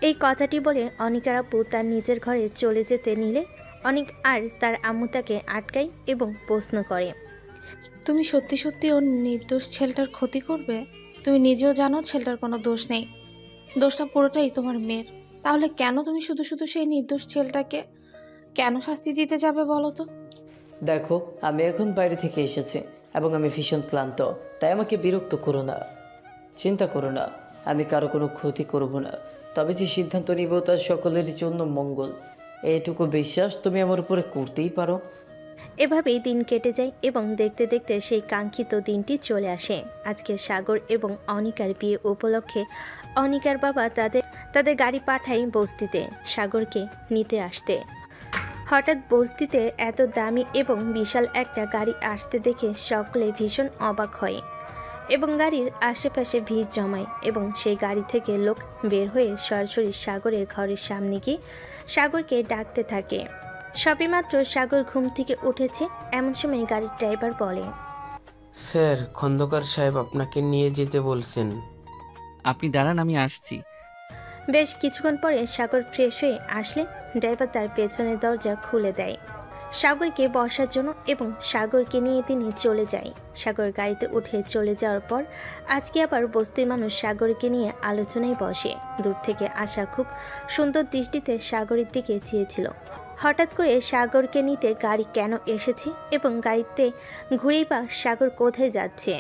এই কথাটি বলে অনিকার আব্বু তার নিজের ঘরে চলে যেতে নিলে অনিক আর তার আম্মু তাকে আটকায় এবং প্রশ্ন করে, তুমি সত্যি সত্যি ওর নির্দোষ ছেলেটার ক্ষতি করবে? তুমি নিজেও জানো ছেলেটার কোনো দোষ নেই, দোষটা পুরোটাই তোমার মেয়ের। তাহলে কেন তুমি শুধু শুধু সেই নির্দোষ ছেলেটাকে কেন শাস্তি দিতে যাবে বলো তো? দেখো, আমি এখন বাইরে থেকে এসেছি এবং আমি ভীষণ ক্লান্ত, তাই আমাকে বিরক্ত করো না। চিন্তা করো না, আমি কারো কোনো ক্ষতি করব না, তবে যে সিদ্ধান্ত নিব তা সকলের জন্য মঙ্গল। এইটুকু বিশ্বাস তুমি আমার উপরে করতেই পারো। এভাবেই দিন কেটে যায় এবং দেখতে দেখতে সেই কাঙ্ক্ষিত দিনটি চলে আসে। আজকে সাগর এবং অনিকার বিয়ে উপলক্ষে অনিকার বাবা তাদের গাড়ি পাঠায় বস্তিতে সাগরকে নিতে আসতে। হঠাৎ বস্তিতে এত দামি এবং বিশাল একটা গাড়ি আসতে দেখে সকলে ভীষণ অবাক হয় এবং গাড়ির আশেপাশে ভিড় জমায় এবং সেই গাড়ি থেকে লোক বের হয়ে সরাসরি সাগরের ঘরের সামনে গিয়ে সাগরকে ডাকতে থাকে। সবেমাত্র সাগর ঘুম থেকে উঠেছে, এমন সময় গাড়ির ড্রাইভার বলে, স্যার, খন্দকার সাহেব আপনাকে নিয়ে যেতে বলছেন। আপনি দাঁড়ান, আমি আসছি। বেশ কিছুক্ষণ পরে সাগর ফ্রেশ হয়ে আসলে ড্রাইভার তার পেছনের দরজা খুলে দেয় সাগরকে বসার জন্য এবং সাগরকে নিয়ে তিনি চলে যায়। সাগর গাড়িতে উঠে চলে যাওয়ার পর আজকে আবার বস্তির মানুষ সাগরকে নিয়ে আলোচনায় বসে। দূর থেকে আসা খুব সুন্দর দৃষ্টিতে সাগরের দিকে চেয়েছিল। হঠাৎ করে সাগরকে নিতে গাড়ি কেন এসেছে এবং গাড়িতে ঘুরেই বা সাগর কোথায় যাচ্ছে।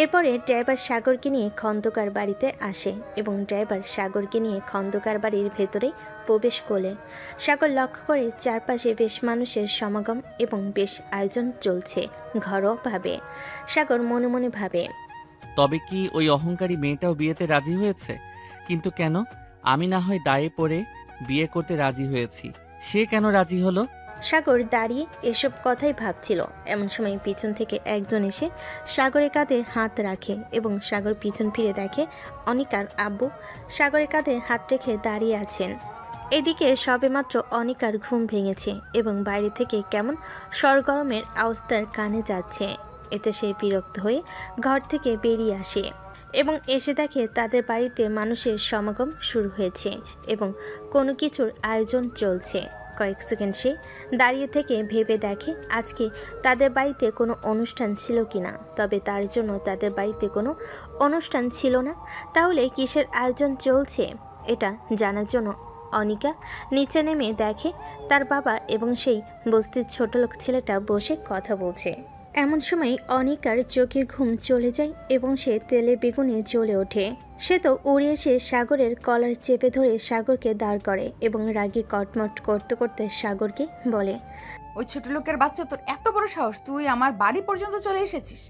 এরপরে ড্রাইভার সাগরকে নিয়ে খন্দকার বাড়িতে আসে এবং ড্রাইভার সাগরকে নিয়ে খন্দকার বাড়ির ভেতরে প্রবেশ করলে সাগর লক্ষ্য করে চারপাশে বেশ মানুষের সমাগম এবং বেশ আয়োজন চলছে ঘরোয়াভাবে। সাগর মনে মনে ভাবে, তবে কি ওই অহংকারী মেয়েটাও বিয়েতে রাজি হয়েছে? কিন্তু কেন? আমি না হয় দায়ে পড়ে বিয়ে করতে রাজি হয়েছি, সে কেন রাজি হলো? সাগর দাঁড়িয়ে এসব কথাই ভাবছিল, এমন সময় পিছন থেকে একজন এসে সাগরের কাঁধে হাত রাখে এবং সাগর পিছন ফিরে দেখে অনিকার আব্বু সাগরের কাঁধে হাত রেখে দাঁড়িয়ে আছেন। এদিকে সবেমাত্র অনিকার ঘুম ভেঙেছে এবং বাইরে থেকে কেমন সরগরমের আওয়াজ তার কানে যাচ্ছে। এতে সে বিরক্ত হয়ে ঘর থেকে বেরিয়ে আসে এবং এসে দেখে তাদের বাড়িতে মানুষের সমাগম শুরু হয়েছে এবং কোনো কিছুর আয়োজন চলছে। কয়েক সেকেন্ড সে দাঁড়িয়ে থেকে ভেবে দেখে আজকে তাদের বাড়িতে কোনো অনুষ্ঠান ছিল কিনা। তবে তার জন্য তাদের বাড়িতে কোনো অনুষ্ঠান ছিল না, তাহলে কিসের আয়োজন চলছে এটা জানার জন্য অনিকা নিচে নেমে দেখে তার বাবা এবং সেই বস্তির ছোটলোক ছেলেটা বসে কথা বলছে। এমন সময় অনিকার চোখে ঘুম চলে যায় এবং সে তেলে বেগুনে জ্বলে ওঠে। সে তো উড়ে এসে সাগরের কলার চেপে ধরে সাগরকে দাঁড় করে এবং রাগে কটমট করতে করতে সাগরকে বলে, ওই ছোট লোকের বাচ্চা, তোর এত বড় সাহস, তুই আমার বাড়ি পর্যন্ত চলে এসেছিস?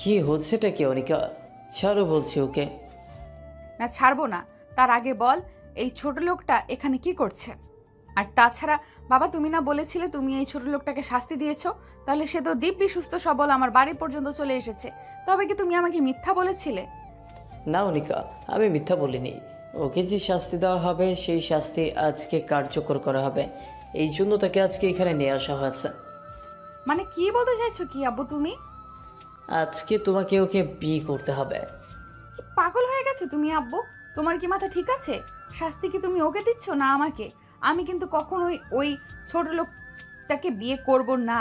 কি হচ্ছেটা কি অনিকা? ছাড়ো বলছি ওকে। না ছাড়বো না, তার আগে বল এই ছোট লোকটা এখানে কি করছে? আর তাছাড়া বাবা, তুমি না বলেছিলে তুমি এই ছোট লোকটাকে শাস্তি দিয়েছো? তাহলে সে তো দিব্যি সুস্থ সবল আমার বাড়ি পর্যন্ত চলে এসেছে, তবে কি তুমি আমাকে মিথ্যা বলেছিলে? না অনিকা, আমি মিথ্যা বলিনি। ওকে যে শাস্তি দেওয়া হবে সেই শাস্তি আজকে কার্যকর করা হবে, এই জন্য তাকে আজকে এখানে নিয়ে আসা হয়েছে। মানে কি বলতে চাইছো কি আব্বু তুমি? আজকে তোমাকে ওকে বিয়ে করতে হবে। কি পাগল হয়ে গেছো তুমি আব্বু? তোমার কি মাথা ঠিক আছে? শাস্তি কি তুমি ওকে দিচ্ছ না আমাকে? আমি কিন্তু কখনোই ওই ছোট লোকটাকে বিয়ে করব না।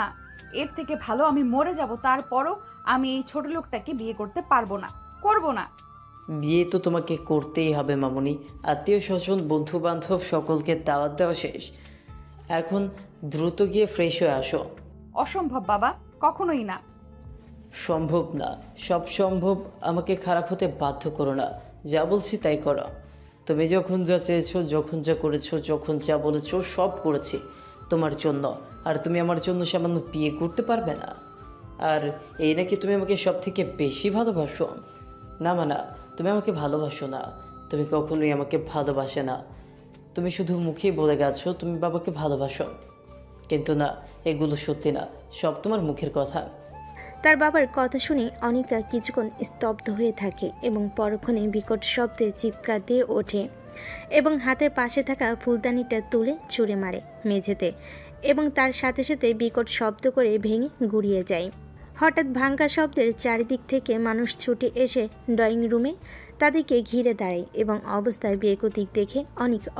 এর থেকে ভালো আমি মরে যাব, তারপরও আমি এই ছোট লোকটাকে বিয়ে করতে পারবো না, করব না। বিয়ে তো তোমাকে করতেই হবে মামুনি। আত্মীয় স্বজন বন্ধু বান্ধব সকলকে দাওয়াত দেওয়া শেষ, এখন দ্রুত গিয়ে ফ্রেশ হয়ে আসো। অসম্ভব বাবা, কখনোই না। সম্ভব না, সব সম্ভব। আমাকে খারাপ হতে বাধ্য করো না, যা বলছি তাই করো। তুমি যখন যা চেয়েছো, যখন যা করেছো, যখন যা বলেছো সব করেছি তোমার জন্য। আর তুমি আমার জন্য সামান্য বিয়ে করতে পারবে না? আর এই নাকি তুমি আমাকে সব থেকে বেশি ভালোবাসো? না মানা, তুমি আমাকে ভালোবাসো না। তুমি কখনোই আমাকে ভালোবাসে না। তুমি শুধু মুখেই বলে গেছো তুমি বাবাকে ভালোবাসো, কিন্তু না, এগুলো সত্যি না, সব তোমার মুখের কথা। তার বাবার কথা শুনে অনিকা কিছুক্ষণ স্তব্ধ হয়ে থাকে এবং পরক্ষণে বিকট শব্দে চিৎকার দিয়ে ওঠে এবং হাতের পাশে থাকা ফুলদানিটা তুলে ছুঁড়ে মারে মেঝেতে এবং তার সাথে সাথে বিকট শব্দ করে ভেঙে গুড়িয়ে যায়। হঠাৎ ভাঙ্গা শব্দের চারিদিক থেকে মানুষ ছুটে এসে ড্রয়িং রুমে তাদেরকে ঘিরে দাঁড়ায় এবং অবস্থায় বেগতিক দেখে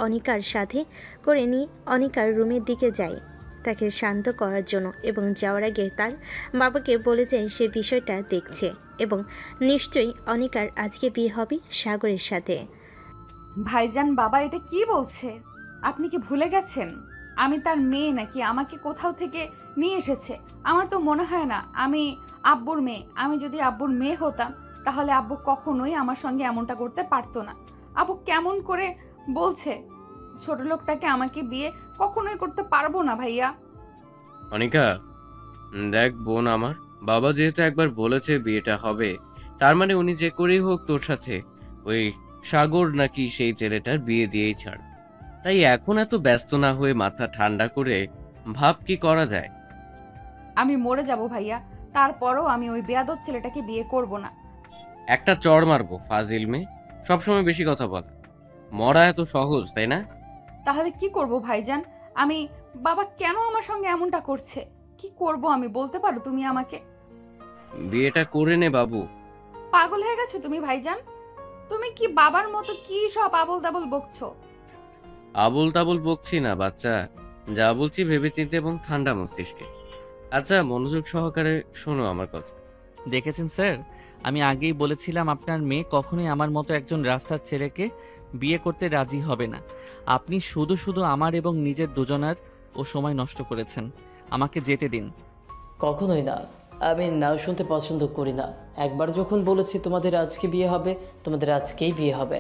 অনিকার সাথে করে নিয়ে অনিকার রুমের দিকে যায় তাকে শান্ত করার জন্য এবং যাওয়ার আগে তার বাবাকে বলে যায় সে বিষয়টা দেখছে এবং নিশ্চয়ই অনিকার আজকে বিয়ে হবে সাগরের সাথে। ভাইজান বাবা এটা কি বলছে? আপনি কি ভুলে গেছেন আমি তার মেয়ে নাকি আমাকে কোথাও থেকে নিয়ে এসেছে? আমার তো মনে হয় না আমি আব্বুর মেয়ে। আমি যদি আব্বুর মেয়ে হতাম তাহলে আব্বু কখনোই আমার সঙ্গে এমনটা করতে পারতো না। আব্বু কেমন করে বলছে? ছোট লোকটাকে আমাকে বিয়ে কখনোই করতে পারবো না ভাইয়া। অনিকা, দেখ বোন আমার, বাবা যেহেতু একবার বলেছে বিয়েটা হবে, তার মানে উনি যে করেই হোক তোর সাথে ওই সাগর নাকি সেই ছেলেটার বিয়ে দিয়েই ছাড়। তাই এখন এত ব্যস্ত না হয়ে মাথা ঠান্ডা করে ভাব কি করা যায়। আমি মরে যাব ভাইয়া, তারপরও আমি ওই বেয়াদব ছেলেটাকে বিয়ে করব না। একটা চড় মারবো ফাজিল মেয়ে, সবসময় বেশি কথা বল। মরা এত সহজ তাই না? তাহলে কি করব ভাইজান? আমি বাবা কেন আমার সঙ্গে এমনটা করছে? কি করব আমি বলতে পারো তুমি আমাকে? বিয়েটা করে নে বাবু। পাগল হয়ে গেছো তুমি ভাইজান? তুমি কি বাবার মতো কি সব আবল তাবল বকছো? আবল তাবল বকছি না বাচ্চা, যা বলছি ভেবেচিন্তে এবং ঠান্ডা মস্তিষ্কে। আচ্ছা মনোযোগ সহকারে শোনো আমার কথা। দেখেছেন স্যার, আমি আগেই বলেছিলাম আপনার মেয়ে কখনোই আমার মতো একজন রাস্তার ছেলেকে বিয়ে করতে রাজি হবে না। আপনি শুধু শুধু আমার এবং নিজের দুজনার ও সময় নষ্ট করেছেন। আমাকে যেতে দিন। কখনোই না, আমি না শুনতে পছন্দ করি না। একবার যখন বলেছি তোমাদের আজকে বিয়ে হবে, তোমাদের আজকেই বিয়ে হবে।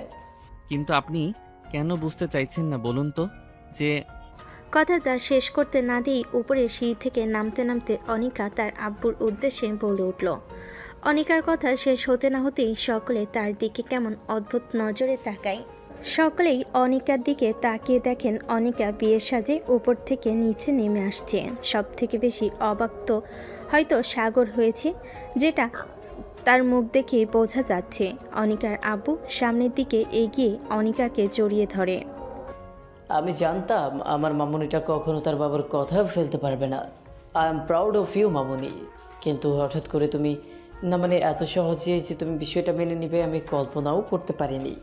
কিন্তু আপনি কেন বুঝতে চাইছেন না বলুন তো যে কথাটা শেষ করতে না দিয়েই উপরে সিঁড়ি থেকে নামতে নামতে অনিকা তার আব্বুর উদ্দেশ্যে বলে উঠল। অনিকার কথা শেষ হতে না হতেই সকলে তার দিকে কেমন অদ্ভুত নজরে তাকায়। সকলেই অনিকার দিকে তাকিয়ে দেখেন অনিকা বিয়ের সাজে উপর থেকে নিচে নেমে আসছে। সব থেকে বেশি অবাক তো হয়তো সাগর হয়েছে, যেটা তার মুখ দেখেই বোঝা যাচ্ছে। অনিকার আব্বু সামনের দিকে এগিয়ে অনিকাকে জড়িয়ে ধরে। আমি জানতাম আমার মামুনিটা কখনো তার বাবার কথা ফেলতে পারবে না। I am proud of you মামুনি। কিন্তু হঠাৎ করে তুমি, না মানে এত সহজে যে তুমি বিষয়টা মেনে নিবে আমি কল্পনাও করতে পারিনি।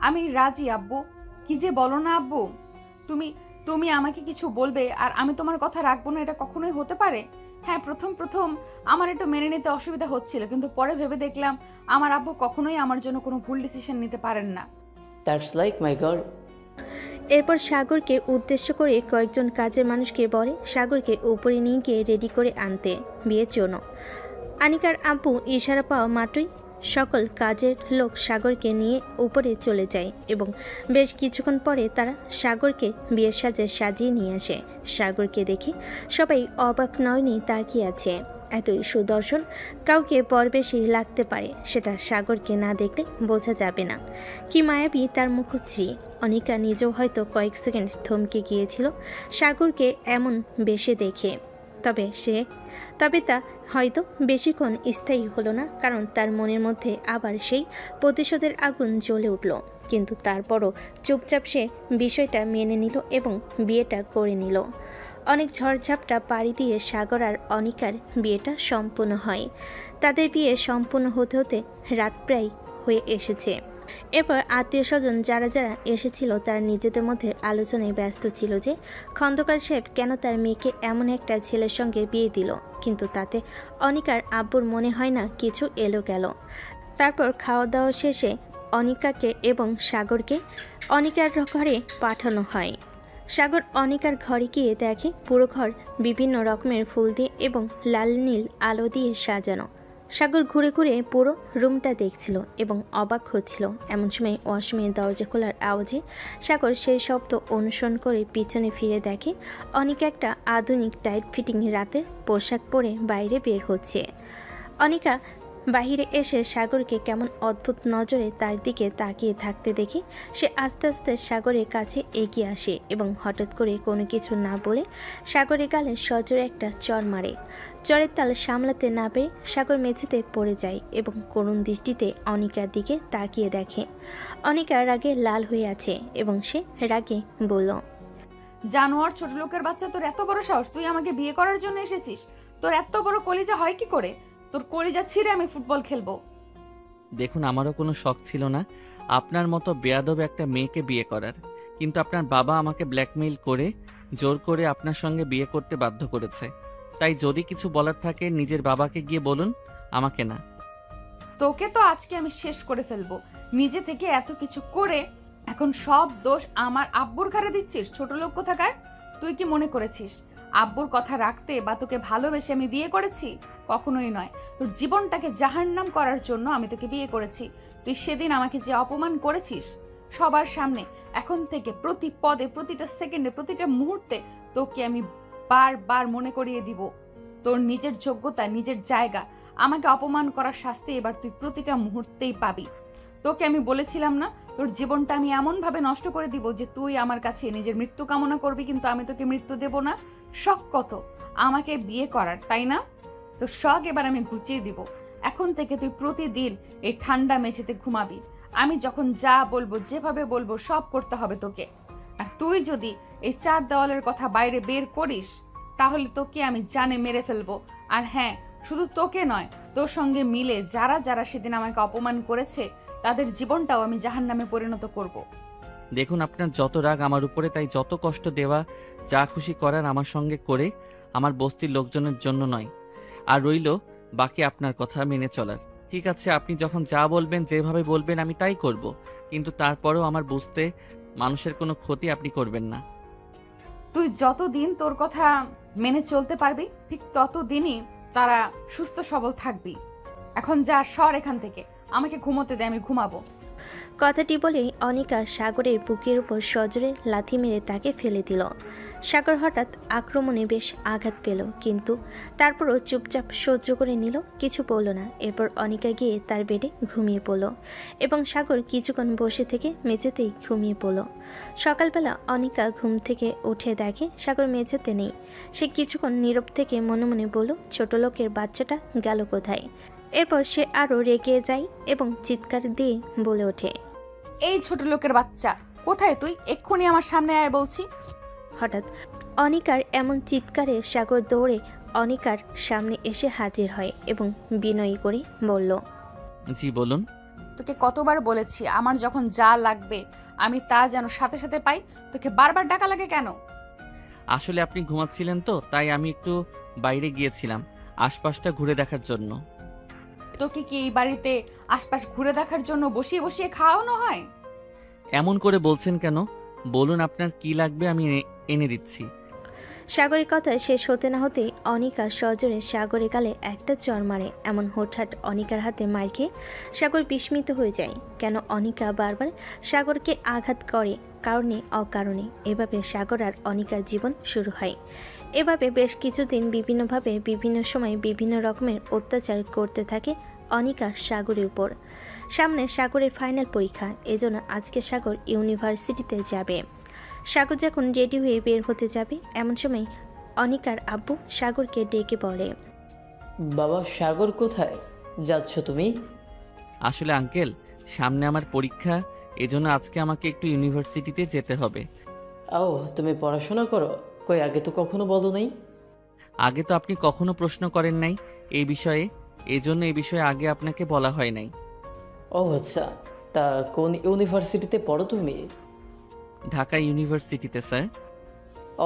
আমি রাজি আব্বু। কি যে বলো না আব্বু, তুমি তুমি আমাকে কিছু বলবে আর আমি তোমার কথা রাখবো না, এটা কখনোই হতে পারে? হ্যাঁ, প্রথম আমার একটু মেনে নিতে অসুবিধা হচ্ছিল, কিন্তু পরে ভেবে দেখলাম আমার আব্বু কখনোই আমার জন্য কোনো ভুল ডিসিশন নিতে পারেন না। That's like my girl. এরপর সাগরকে উদ্দেশ্য করে কয়েকজন কাজের মানুষকে বলে সাগরকে উপরে নিয়ে গিয়ে রেডি করে আনতে বিয়ের জন্য। আনিকার আব্বু ইশারা পাওয়া মাত্রই সকল কাজের লোক সাগরকে নিয়ে উপরে চলে যায় এবং বেশ কিছুক্ষণ পরে তারা সাগরকে বিয়ের সাজে সাজিয়ে নিয়ে আসে। সাগরকে দেখে সবাই অবাক নয়নি তাকিয়ে আছে। এতই সুদর্শন কাউকে পরবেশী লাগতে পারে সেটা সাগরকে না দেখলে বোঝা যাবে না। কি মায়াবী তার মুখশ্রী! অনিকা নিজেও হয়তো কয়েক সেকেন্ড থমকে গিয়েছিল সাগরকে এমন বেশে দেখে। তবে তা হয়তো বেশিক্ষণ স্থায়ী হলো না, কারণ তার মনের মধ্যে আবার সেই প্রতিশোধের আগুন জ্বলে উঠল। কিন্তু তারপরও চুপচাপ সে বিষয়টা মেনে নিল এবং বিয়েটা করে নিল। অনেক ঝড়ঝাপটা পাড়ি দিয়ে সাগর আর অনিকার বিয়েটা সম্পূর্ণ হয়। তাদের বিয়ে সম্পূর্ণ হতে হতে রাত প্রায় হয়ে এসেছে। এরপর আত্মীয় স্বজন যারা যারা এসেছিল তারা নিজেদের মধ্যে আলোচনায় ব্যস্ত ছিল যে খন্দকার সাহেব কেন তার মেয়েকে এমন একটা ছেলের সঙ্গে বিয়ে দিল, কিন্তু তাতে অনিকার আব্বুর মনে হয় না কিছু এলো গেল। তারপর খাওয়া দাওয়া শেষে অনিকাকে এবং সাগরকে অনিকার ঘরে পাঠানো হয়। সাগর অনিকার ঘরে গিয়ে দেখে পুরো ঘর বিভিন্ন রকমের ফুল দিয়ে এবং লাল নীল আলো দিয়ে সাজানো। সাগর ঘুরে ঘুরে পুরো রুমটা দেখছিল এবং অবাক হচ্ছিল। এমন সময় ওয়াশরুমের দরজা খোলার আওয়াজে সাগর সেই শব্দ অনুসরণ করে পিছনে ফিরে দেখে অনিকা একটা আধুনিক টাইট ফিটিং রাতের পোশাক পরে বাইরে বের হচ্ছে। অনিকা বাহিরে এসে সাগরকে কেমন অদ্ভুত নজরে তার দিকে তাকিয়ে থাকতে দেখে সে আস্তে আস্তে সাগরের কাছে এগিয়ে আসে এবং হঠাৎ করে কোনো কিছু না বলে সাগরের গালে সজোরে একটা চড় মারে। চরের তাল সামলাতে না পেরে সাগর মেঝেতে পড়ে যায় এবং করুণ দৃষ্টিতে অনিকার দিকে তাকিয়ে দেখে অনিকা রাগে লাল হয়ে আছে এবং সে রাগে বলল, জানোয়ার ছোট লোকের বাচ্চা, তোর এত বড় সাহস, তুই আমাকে বিয়ে করার জন্য এসেছিস? তোর এত বড় কলিজা হয় কি করে? তোর কলিজা ছিঁড়ে আমি ফুটবল খেলবো। দেখুন, আমারও কোনো শখ ছিল না আপনার মতো বেয়াদব একটা মেয়েকে বিয়ে করার, কিন্তু আপনার বাবা আমাকে ব্ল্যাকমেইল করে জোর করে আপনার সঙ্গে বিয়ে করতে বাধ্য করেছে। তাই যদি কিছু বলার থাকে নিজের বাবাকে গিয়ে বলুন, আমাকে না। তোকে তো আজকে আমি শেষ করে ফেলবো। নিজে থেকে এত কিছু করে এখন সব দোষ আমার আব্বুর ঘাড়ে দিচ্ছিস? ছোট লোক কোথাকার! তুই কি মনে করেছিস আব্বুর কথা রাখতে বা তোকে ভালোবেসে আমি বিয়ে করেছি? কখনোই নয়। তোর জীবনটাকে জাহান্নাম করার জন্য আমি তোকে বিয়ে করেছি। তুই সেদিন আমাকে যে অপমান করেছিস সবার সামনে, এখন থেকে প্রতি পদে, প্রতিটা সেকেন্ডে, প্রতিটা মুহূর্তে তোকে আমি বারবার মনে করিয়ে দিব তোর নিজের যোগ্যতা, নিজের জায়গা। আমাকে অপমান করার শাস্তি এবার তুই প্রতিটা মুহূর্তেই পাবি। তোকে আমি বলেছিলাম না তোর জীবনটা আমি এমন ভাবে নষ্ট করে দিব যে তুই আমার কাছে নিজের মৃত্যু কামনা করবি, কিন্তু আমি তোকে মৃত্যু দেব না। শখ কত আমাকে বিয়ে করার, তাই না? তো শখ এবার আমি ঘুচিয়ে দিব। এখন থেকে তুই প্রতিদিন এই ঠান্ডা মেঝেতে ঘুমাবি। আমি যখন যা বলবো, যেভাবে বলবো, সব করতে হবে তোকে। আর তুই যদি এই 4 দেওয়ালের কথা বাইরে বের করিস তাহলে তোকে আমি জানে মেরে ফেলবো। আর হ্যাঁ, শুধু তোকে নয়, তোর সঙ্গে মিলে যারা যারা সেদিন আমাকে অপমান করেছে তাদের জীবনটাও আমি জাহান্নামে পরিণত করব। দেখুন, আপনার যত রাগ আমার উপরে, তাই যত কষ্ট দেওয়া, যা খুশি করার আমার সঙ্গে করে, আমার বস্তির লোকজনের জন্য নয়। আর রইল বাকি আপনার কথা মেনে চলার। ঠিক আছে, আপনি যখন যা বলবেন, যেভাবে বলবেন আমি তাই করব, কিন্তু তারপরেও আমার বুঝতে মানুষের কোনো ক্ষতি আপনি করবেন না। তুই যতদিন তোর কথা মেনে চলতে পারবি ঠিক ততদিনই তারা সুস্থ সবল থাকবি। এখন যা, সর এখান থেকে, আমাকে ঘুমোতে দে, আমি ঘুমাবো। কথাটি বলেই অনিকা সাগরের বুকের উপর সজোরে লাথি মেরে তাকে ফেলে দিল। সাগর হঠাৎ আক্রমণে বেশ আঘাত পেল, কিন্তু তারপরও চুপচাপ সহ্য করে নিল, কিছু বলল না। এরপর অনিকা গিয়ে তার বেডে ঘুমিয়ে পড়ল এবং সাগর কিছুক্ষণ বসে থেকে মেঝেতেই ঘুমিয়ে পড়ল। সকালবেলা অনিকা ঘুম থেকে উঠে দেখে সাগর মেঝেতে নেই। সে কিছুক্ষণ নীরব থেকে মনে মনে বলল, ছোট লোকের বাচ্চাটা গেল কোথায়? এরপর সে আরও রেগে যায় এবং চিৎকার দিয়ে বলে ওঠে, এই ছোট লোকের বাচ্চা, কোথায় তুই? এক্ষুনি আমার সামনে আয় বলছি। হঠাৎ অনিকার এমন চিৎকারে সাগর দৌড়ে অনিকার সামনে এসে হাজির হয় এবং বিনয়ী করে বলল, জি বলুন। তোকে কতবার বলেছি আমার যখন যা লাগবে আমি তা যেন সাথে সাথে পাই, তোকে বারবার ডাকা লাগে কেন? আসলে আপনি ঘুমাচ্ছিলেন তো, তাই আমি একটু বাইরে গিয়েছিলাম আশপাশটা ঘুরে দেখার জন্য। তোকে কি এই বাড়িতে আশপাশ ঘুরে দেখার জন্য বসিয়ে বসিয়ে খাওয়ানো হয়? এমন করে বলছেন কেন? বলুন আপনার কি লাগবে, আমি এনে দিচ্ছি। সাগরের কথা শেষ হতে না হতেই অনিকা সজোরে সাগরের গালে একটা চড় মারে। এমন হঠাৎ অনিকার হাতে মার খেয়ে সাগর বিস্মিত হয়ে যায়। কেন অনিকা বারবার সাগরকে আঘাত করে, কারণে অকারণে। এভাবে সাগর আর অনিকার জীবন শুরু হয়। এভাবে বেশ কিছুদিন বিভিন্নভাবে বিভিন্ন সময় বিভিন্ন রকমের অত্যাচার করতে থাকে অনিকা সাগরের উপর। সামনে সাগরের ফাইনাল পরীক্ষা, এজন্য আজকে সাগর ইউনিভার্সিটিতে যাবে। সাগর যখন রেডি হয়ে বের হতে যাবে এমন সময় অনিকার আব্বু সাগরকে ডেকে বলে, বাবা সাগর কোথায় যাচ্ছ তুমি? আসলে আঙ্কেল, সামনে আমার পরীক্ষা, এজন্য আজকে আমাকে একটু ইউনিভার্সিটিতে যেতে হবে। ও, তুমি পড়াশোনা করো? কই, আগে তো কখনো বলো নাই। আগে তো আপনি কখনো প্রশ্ন করেন নাই এই বিষয়ে, এজন্য এই বিষয়ে আগে আপনাকে বলা হয় নাই। ও আচ্ছা, তা কোন ইউনিভার্সিটিতে পড়ো তুমি? ঢাকা ইউনিভার্সিটিতে স্যার।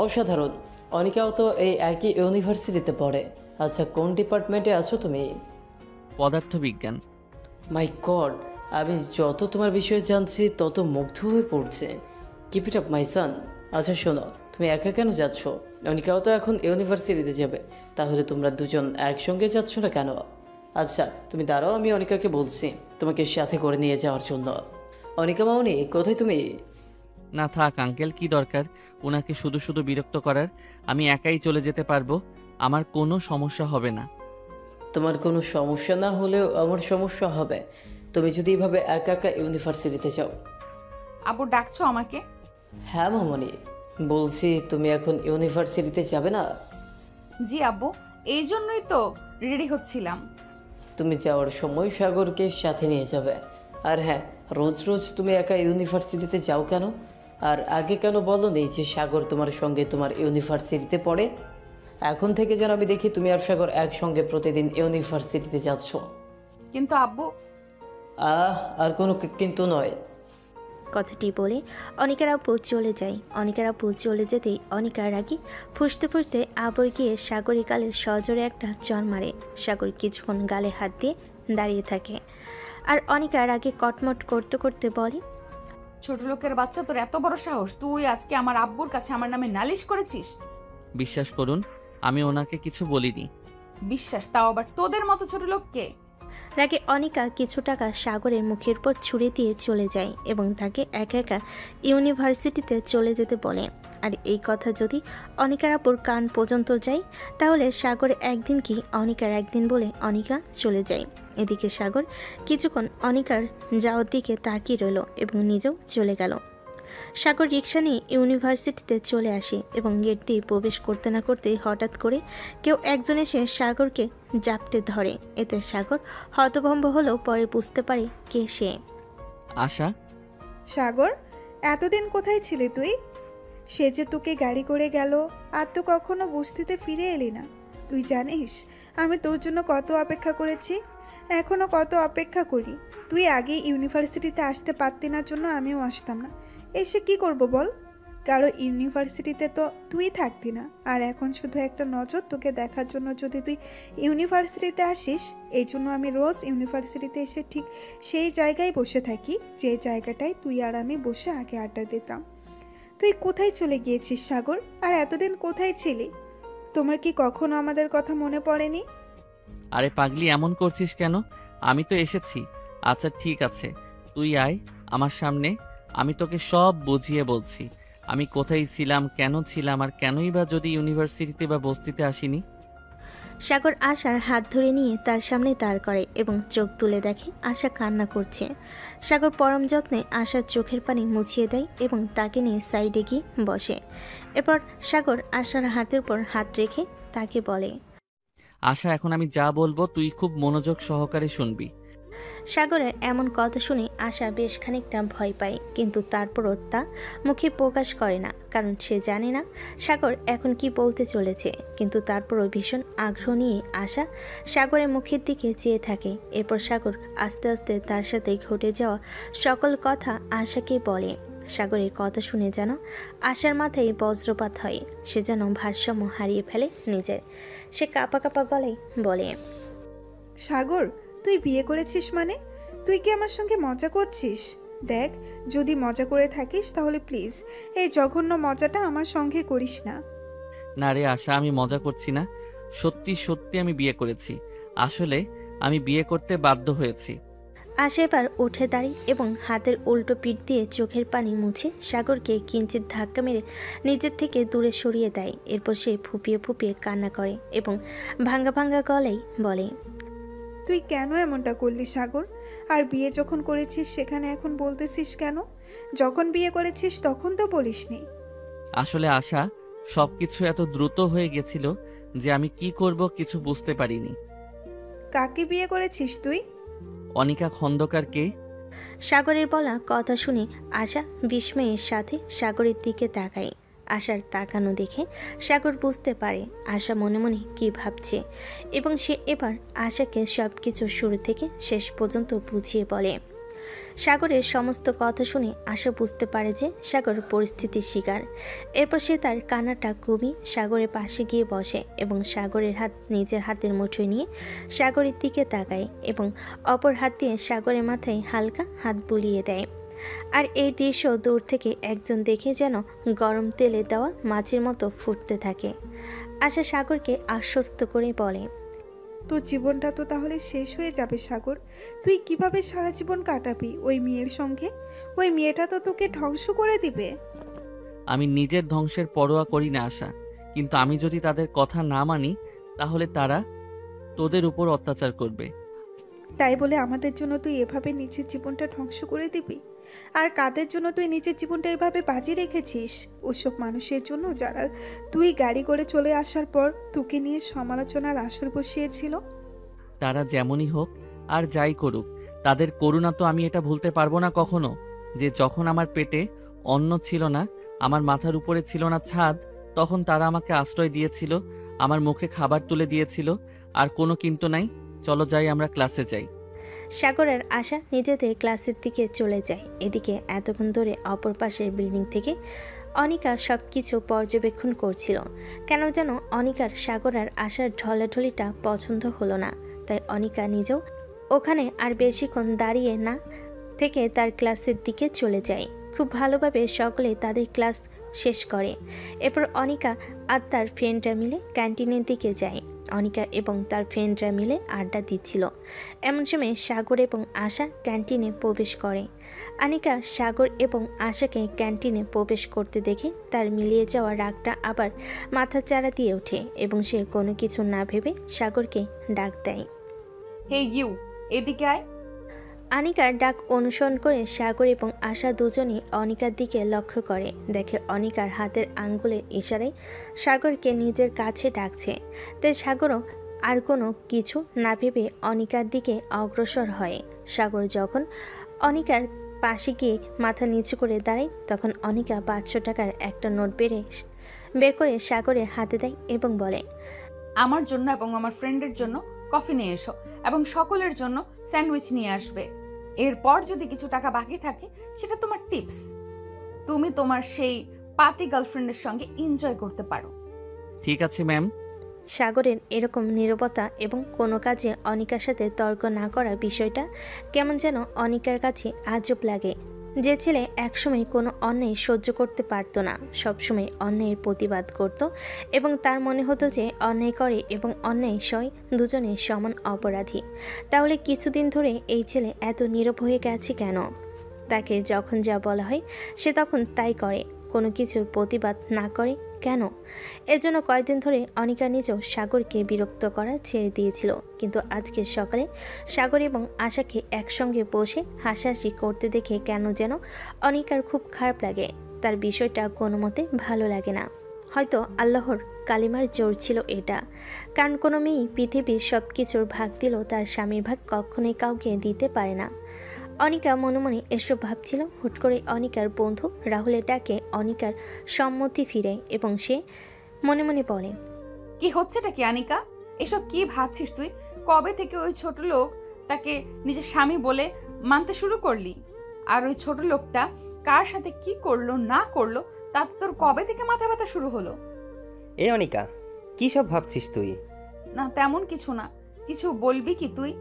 অসাধারণ, অনিকাও তো এই একই ইউনিভার্সিটিতে পড়ে। আচ্ছা, কোন ডিপার্টমেন্টে আছো তুমি? পদার্থবিজ্ঞান। মাই গড, আমি যত তোমার বিষয়ে জানছি তত মুগ্ধ হয়ে পড়ছে। কিপ ইট আপ মাই সান। আচ্ছা শোনো, তুমি একা কেন যাচ্ছ? অনিকাও তো এখন ইউনিভার্সিটিতে যাবে, তাহলে তোমরা দুজন একসঙ্গে যাচ্ছ না কেন? আচ্ছা তুমি দাঁড়াও, আমি অনিকাকে বলছি তোমাকে সাথে করে নিয়ে যাওয়ার জন্য। অনিকা মামনি, কোথায় তুমি? না থাক আঙ্কেল, কি দরকার ওনাকে শুধু শুধু বিরক্ত করার। আমি একাই চলে যেতে পারবো, আমার কোনো সমস্যা হবে না। তোমার কোনো সমস্যা না হলেও আমার সমস্যা হবে তুমি যদি এভাবে একা একা ইউনিভার্সিটিতে যাও। আব্বু ডাকছো আমাকে? হ্যাঁ মামনি, বলছি তুমি এখন ইউনিভার্সিটিতে যাবে না? জি আব্বু, এই জন্যই তো রেডি হচ্ছিলাম। তুমি যাওয়ার সময় সাগরকে সাথে নিয়ে যাবে। আর হ্যাঁ, রোজ রোজ তুমি একা ইউনিভার্সিটিতে যাও কেন? আর আগে কেন বলো নি যে সাগর তোমার সঙ্গে তোমার ইউনিভার্সিটিতে পড়ে? এখন থেকে যেন আমি দেখি তুমি আর সাগর একসঙ্গে প্রতিদিন ইউনিভার্সিটিতে যাচ্ছ। কিন্তু আব্বু। আর কোনো কিন্তু নয়। কথাটি বলে অনিকার আব্বু চলে যায়। অনিকার আব্বু চলে যেতেই অনিকার রাগি ফুঁসতে ফুঁসতে আবর গিয়ে সাগরের গালের সজোরে একটা চর মারে। সাগর কিছুক্ষণ গালে হাত দিয়ে দাঁড়িয়ে থাকে আর অনিকার আগে কটমট করতে করতে বলে, ছোট লোকের বাচ্চা, তোর এত বড় সাহস, তুই আজকে আমার আব্বুর কাছে আমার নামে নালিশ করেছিস? বিশ্বাস করুন, আমি ওনাকে কিছু বলিনি। বিশ্বাস? তাও আবার তোদের মতো ছোট লোককে? রাগে অনিকা কিছু টাকা সাগরের মুখের উপর ছুঁড়ে দিয়ে চলে যায় এবং তাকে একা একা ইউনিভার্সিটিতে চলে যেতে বলে। আর এই কথা যদি অনিকার আপুর কান পর্যন্ত যায় তাহলে সাগর একদিন কি অনিকার একদিন বলে অনিকা চলে যায়। এদিকে সাগর কিছুক্ষণ অনিকার যাওয়ার দিকে তাকিয়ে রইল এবং নিজেও চলে গেল। সাগর রিক্সা নিয়ে ইউনিভার্সিটিতে চলে আসে এবং গেট দিয়ে প্রবেশ করতে না করতে হঠাৎ করে কেউ একজন এসে সাগরকে জাপটে ধরে। এতে সাগর হতভম্ব হলেও পরে বুঝতে পারে কে সে। আশা। সাগর, এতদিন কোথায় ছিলি তুই? সে যে তোকে গাড়ি করে গেল, আর তো কখনো বস্তিতে ফিরে এলি না। তুই জানিস আমি তোর জন্য কত অপেক্ষা করেছি, এখনো কত অপেক্ষা করি। তুই আগে ইউনিভার্সিটিতে আসতে পারতি না জন্য আমিও আসতাম না। এসে কি করব বল? কারো ইউনিভার্সিটিতে তো তুই থাকতি না, আর এখন শুধু একটা নজর তোকে দেখার জন্য যদি তুই ইউনিভার্সিটিতে আসিস, এই জন্য আমি রোজ ইউনিভার্সিটিতে এসে ঠিক সেই জায়গায় বসে থাকি যে জায়গাটায় তুই আর আমি বসে আগে আড্ডা দিতাম। তুই কোথায় চলে গিয়েছিস সাগর? আর এতদিন কোথায় ছিলি? তোমার কি কখনো আমাদের কথা মনে পড়েনি? আরে পাগলি, এমন করছিস কেন? আমি তো এসেছি। আচ্ছা ঠিক আছে, তুই আয় আমার সামনে, আমি তোকে সব বুঝিয়ে বলছি আমি কোথায় ছিলাম, কেন ছিলাম, আর কেনই বা যদি ইউনিভার্সিটিতে বা বস্তিতে আসিনি। সাগর আশার হাত ধরে নিয়ে তার সামনে দাঁড় করে এবং চোখ তুলে দেখে আশা কান্না করছে। সাগর পরম যত্নে আশার চোখের পানি মুছিয়ে দেয় এবং তাকে নিয়ে সাইডে গিয়ে বসে। এরপর সাগর আশার হাতের উপর হাত রেখে তাকে বলে, আশা, এখন আমি যা বলবো তুই খুব মনোযোগ সহকারে শুনবি। সাগরের এমন কথা শুনে আশা বেশ খানিকটা ভয় পায়, কিন্তু তারপরও তা মুখে প্রকাশ করে না, কারণ সে জানে না সাগর এখন কি বলতে চলেছে। কিন্তু তারপরও ভীষণ আগ্রহ নিয়ে আশা সাগরের মুখের দিকে চেয়ে থাকে। এরপর সাগর আস্তে আস্তে তার সাথে ঘটে যাওয়া সকল কথা আশাকে বলে। সাগরের কথা শুনে যেন আশার মাথায় বজ্রপাত হয়, সে যেন ভারসাম্য হারিয়ে ফেলে নিজের। সে কাঁপা কাঁপা গলায় বলে, সাগর, তুই বিয়ে করেছিস মানে? তুই কি আমার সঙ্গে মজা করছিস? দেখ, যদি মজা করে থাকিস তাহলে প্লিজ এই জঘন্য মজাটা আমার সঙ্গে করিস না। না রে আশা, আমি মজা করছি না, সত্যি সত্যি আমি বিয়ে করেছি। আসলে আমি বিয়ে করতে বাধ্য হয়েছি। আশা এবার উঠে দাঁড়িয়ে এবং হাতের উল্টো পিঠ দিয়ে চোখের পানি মুছে সাগরকে কিঞ্চিত ধাক্কা মেরে নিজের থেকে দূরে সরিয়ে দেয়। এরপর সে ফুপিয়ে ফুপিয়ে কান্না করে এবং ভাঙ্গা ভাঙ্গা গলায় বলে, তুই কেন এমনটা করলি সাগর? আর বিয়ে যখন করেছিস সেখানে এখন বলতেছিস কেন? যখন বিয়ে করেছিস তখন তো বলিসনি। আসলে আশা, সবকিছু এত দ্রুত হয়ে গেছিল যে আমি কি করব কিছু বুঝতে পারিনি। কাকে বিয়ে করেছিস তুই? অনিকা খন্দকারকে। সাগরের বলা কথা শুনে আশা বিস্ময়ের সাথে সাগরের দিকে তাকায়। আশার তাকানো দেখে সাগর বুঝতে পারে আশা মনে মনে কী ভাবছে, এবং সে এবার আশাকে সব কিছু শুরু থেকে শেষ পর্যন্ত বুঝিয়ে বলে। সাগরের সমস্ত কথা শুনে আশা বুঝতে পারে যে সাগর পরিস্থিতির শিকার। এরপর সে তার কান্নাটা কমিয়ে সাগরের পাশে গিয়ে বসে এবং সাগরের হাত নিজের হাতের মুঠোয় নিয়ে সাগরের দিকে তাকায় এবং অপর হাত দিয়ে সাগরের মাথায় হালকা হাত বুলিয়ে দেয়। আর এই দৃশ্য দূর থেকে একজন দেখে যেন গরম তেলে দেওয়া মাছের মতো ফুটতে থাকে। আশা সাগরকে আশ্বস্ত করে বলে, তোর জীবনটা তো তাহলে শেষ হয়ে যাবে সাগর। তুই কিভাবে সারা জীবন কাটাবি ওই মেয়ের সঙ্গে? ওই মেয়েটা তো তোকে ধ্বংস করে দিবে। আমি নিজের ধ্বংসের পরোয়া করি না আশা, কিন্তু আমি যদি তাদের কথা না মানি তাহলে তারা তোদের উপর অত্যাচার করবে। তাই বলে আমাদের জন্য তুই এভাবে নিজের জীবনটা ধ্বংস করে দিবি? আর কাদের জন্য তুই নিজের জীবনটা এভাবে বাজি রেখেছিস? ওসব মানুষের জন্য যারা তুই গাড়ি করে চলে আসার পর তোকে নিয়ে সমালোচনার আসর বসিয়েছিল। তারা যেমনই হোক আর যাই করুক, তাদের করুণা তো আমি এটা ভুলতে পারবো না কখনো, যে যখন আমার পেটে অন্ন ছিল না, আমার মাথার উপরে ছিল না ছাদ, তখন তারা আমাকে আশ্রয় দিয়েছিল, আমার মুখে খাবার তুলে দিয়েছিল। আর কোনো কিন্তু নাই। চলো যাই, আমরা ক্লাসে যাই। সাগর আর আশা নিজেদের ক্লাসের দিকে চলে যায়। এদিকে এতক্ষণ ধরে অপর পাশের বিল্ডিং থেকে অনিকা সব কিছু পর্যবেক্ষণ করছিল। কেন যেন অনিকার সাগর আর আশার ঢলাঢলিটা পছন্দ হলো না। তাই অনিকা নিজেও ওখানে আর বেশিক্ষণ দাঁড়িয়ে না থেকে তার ক্লাসের দিকে চলে যায়। খুব ভালোভাবে সকলে তাদের ক্লাস শেষ করে। এরপর অনিকা আর তার ফ্রেন্ডরা মিলে ক্যান্টিনের দিকে যায়। অনিকা এবং তার ফ্রেন্ডরা মিলে আড্ডা দিচ্ছিল। এমন সময় সাগর এবং আশা ক্যান্টিনে প্রবেশ করে। অনিকা সাগর এবং আশাকে ক্যান্টিনে প্রবেশ করতে দেখে তার মিলিয়ে যাওয়া রাগটা আবার মাথা চাড়া দিয়ে ওঠে এবং সে কোনো কিছু না ভেবে সাগরকে ডাক দেয়। হে ইউ, এদিকে আয়। অনিকার ডাক অনুসরণ করে সাগর এবং আশা দুজনই অনিকার দিকে লক্ষ্য করে। দেখে অনিকার হাতের আঙ্গুলের ইশারায় সাগরকে নিজের কাছে ডাকছে। তাই সাগরও আর কোনো কিছু না ভেবে অনিকার দিকে অগ্রসর হয়। সাগর যখন অনিকার পাশে গিয়ে মাথা নিচু করে দাঁড়ায়, তখন অনিকা 500 টাকার একটা নোট বের করে সাগরের হাতে দেয় এবং বলে, আমার জন্য এবং আমার ফ্রেন্ডের জন্য কফি নিয়ে এসো এবং সকলের জন্য স্যান্ডউইচ নিয়ে আসবে। এরপর যদি কিছু টাকা বাকি থাকে সেটা তোমার টিপস। তুমি তোমার সেই পাতি গার্লফ্রেন্ডের সঙ্গে এনজয় করতে পারো। ঠিক আছে ম্যাম। সাগরের এরকম নীরবতা এবং কোনো কাজে অনিকার সাথে তর্ক না করা বিষয়টা কেমন যেন অনিকার কাছে আজব লাগে। যে ছেলে একসময় কোনো অন্যায় সহ্য করতে পারত না, সবসময় অন্যায়ের প্রতিবাদ করত এবং তার মনে হতো যে অন্যায় করে এবং অন্যায় সয় দুজনে সমান অপরাধী, তাহলে কিছুদিন ধরে এই ছেলে এত নীরব হয়ে গেছে কেন? তাকে যখন যা বলা হয় সে তখন তাই করে, কোনো কিছুর প্রতিবাদ না করে কেন? এজন্য কয়েকদিন ধরে অনিকা নিজেও সাগরকে বিরক্ত করা ছেড়ে দিয়েছিল। কিন্তু আজকে সকালে সাগর এবং আশাকে একসঙ্গে বসে হাসাহাসি করতে দেখে কেন যেন অনিকার খুব খারাপ লাগে। তার বিষয়টা কোনো মতে ভালো লাগে না। হয়তো আল্লাহর কালিমার জোর ছিল এটা, কারণ কোনো মেয়েই পৃথিবীর সব কিছুর ভাগ দিলেও তার স্বামীর ভাগ কখনোই কাউকে দিতে পারে না। অনিকা মনে মনে এসব ভাবছিল। হুট করে অনিকার বন্ধু রাহুলের ডাকে অনিকার সম্মতি ফিরে এবং সে মনে মনে বলে, কি হচ্ছেটা কি আনিকা? এসব কি ভাবছিস তুই? কবে থেকে ওই ছোট লোক তাকে নিজের স্বামী বলে মানতে শুরু করলি? আর ওই ছোট লোকটা কার সাথে কি করলো না করলো তাতে তোর কবে থেকে মাথা ব্যথা শুরু হলো? এ অনিকা, কি সব ভাবছিস তুই? না তেমন কিছু না। কিছু বলবি কি তুই?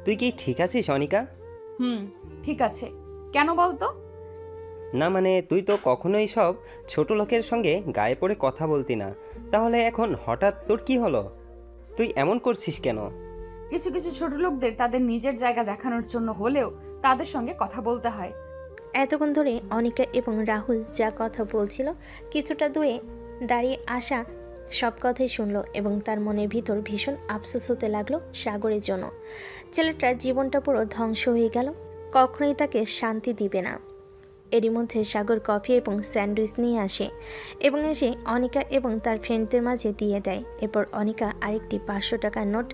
তুই কি ঠিক আছিস অনিকা? ঠিক আছে। কেন বলতো? না মানে তুই তো কখনোই সব ছোট লোকের সঙ্গে গায়ে পড়ে কথা বলতি না, তাহলে এখন হঠাৎ তোর কি হলো? তুই এমন করছিস কেন? কিছু কিছু ছোট লোকদের তাদের নিজের জায়গা দেখানোর জন্য হলেও তাদের সঙ্গে কথা বলতে হয়। এতক্ষণ ধরে অনিকা এবং রাহুল যা কথা বলছিল কিছুটা দূরে দাঁড়িয়ে আসা সব কথাই শুনলো এবং তার মনের ভিতর ভীষণ আফসোস হতে লাগলো সাগরের জন্য। ছেলেটার জীবনটা পুরো ধ্বংস হয়ে গেল, কখনোই তাকে শান্তি দিবে না। এরই মধ্যে সাগর কফি এবং স্যান্ডউইচ নিয়ে আসে এবং এসে অনিকা এবং তার ফ্রেন্ডদের মাঝে দিয়ে দেয়। এরপর অনিকা আরেকটি 500 টাকার নোট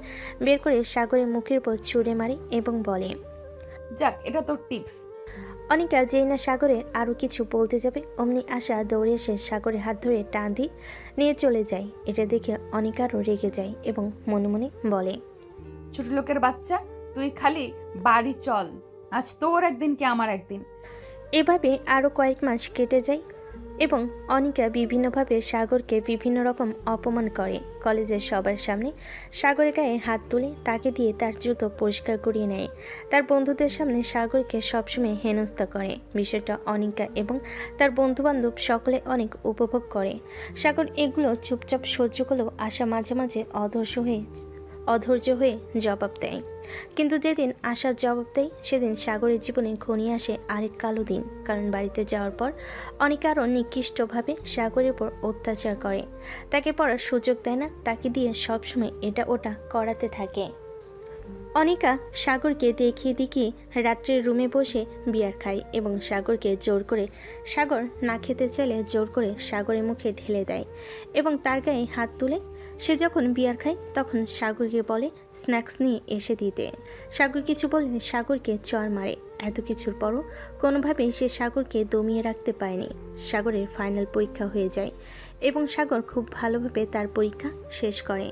বের করে সাগরের মুখের উপর ছুঁড়ে মারে এবং বলে, যাক, এটা তোর টিপস। অনিকা যেই না সাগরে আরও কিছু বলতে যাবে অমনি আশা দৌড়ে এসে সাগরের হাত ধরে টান দিয়ে নিয়ে চলে যায়। এটা দেখে অনিকারও রেগে যায় এবং মনে মনে বলে, ছোট লোকের বাচ্চা, তুই খালি বাড়ি চল, আজ তোর একদিন কি আমার একদিন। এভাবে আরও কয়েক মাস কেটে যায় এবং অনিকা বিভিন্নভাবে সাগরকে বিভিন্ন রকম অপমান করে। কলেজের সবার সামনে সাগরের গায়ে হাত তুলে তাকে দিয়ে তার জুতো পরিষ্কার করিয়ে নেয়। তার বন্ধুদের সামনে সাগরকে সবসময় হেনস্থা করে। বিষয়টা অনিকা এবং তার বন্ধুবান্ধব সকলে অনেক উপভোগ করে। সাগর এগুলো চুপচাপ সহ্য করলেও আশা মাঝে মাঝে অধৈর্য হয়ে জবাব দেয়। কিন্তু যেদিন আশার জবাব দেয় সেদিন সাগরের জীবনে ঘনিয়ে আসে আরেক কালো দিন। কারণ বাড়িতে যাওয়ার পর অনিকা আরও নিকৃষ্টভাবে সাগরের উপর অত্যাচার করে। তাকে পড়ার সুযোগ দেয় না, তাকে দিয়ে সবসময় এটা ওটা করাতে থাকে। অনিকা সাগরকে দেখিয়ে দেখিয়ে রাত্রের রুমে বসে বিয়ার খায় এবং সাগরকে জোর করে, সাগর না খেতে চাইলে জোর করে সাগরের মুখে ঢেলে দেয় এবং তার গায়ে হাত তুলে সে যখন বিয়ার খায় তখন সাগরকে বলে স্ন্যাক্স নিয়ে এসে দিতে। সাগর কিছু বললে সাগরকে চড় মারে। এত কিছুর পরও কোনোভাবেই সে সাগরকে দমিয়ে রাখতে পারেনি। সাগরের ফাইনাল পরীক্ষা হয়ে যায় এবং সাগর খুব ভালোভাবে তার পরীক্ষা শেষ করে।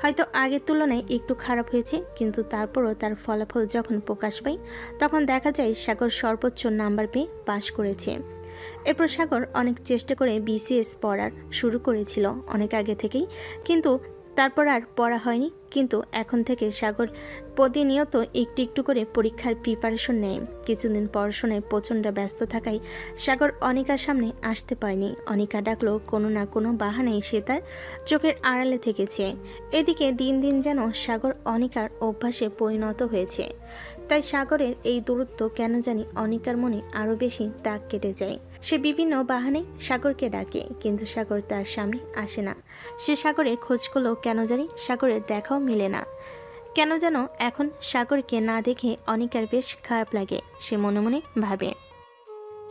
হয়তো আগের তুলনায় একটু খারাপ হয়েছে, কিন্তু তারপরও তার ফলাফল যখন প্রকাশ পায় তখন দেখা যায় সাগর সর্বোচ্চ নাম্বার পেয়ে পাশ করেছে। এরপর সাগর অনেক চেষ্টা করে বিসিএস পড়ার শুরু করেছিল অনেক আগে থেকেই, কিন্তু তারপর আর পড়া হয়নি। কিন্তু এখন থেকে সাগর প্রতিনিয়ত একটু একটু করে পরীক্ষার প্রিপারেশন নেয়। কিছুদিন পড়াশোনায় প্রচণ্ড ব্যস্ত থাকায় সাগর অনিকার সামনে আসতে পারেনি। অনিকা ডাকলেও কোনো না কোনো বাহানায় সে তার চোখের আড়ালে থেকেছে। এদিকে দিন দিন যেন সাগর অনিকার অভ্যাসে পরিণত হয়েছে। তাই সাগরের এই দূরত্ব কেন জানি অনিকার মনে আরও বেশি দাগ কেটে যায়। সে বিভিন্ন বাহানে সাগরকে ডাকে, কিন্তু সাগর তার সামনে আসে না। সে সাগরের খোঁজ করলেও কেন জানি সাগরের দেখাও মিলে না। কেন যেন এখন সাগরকে না দেখে অনিকার বেশ খারাপ লাগে। সে মনে মনে ভাবে,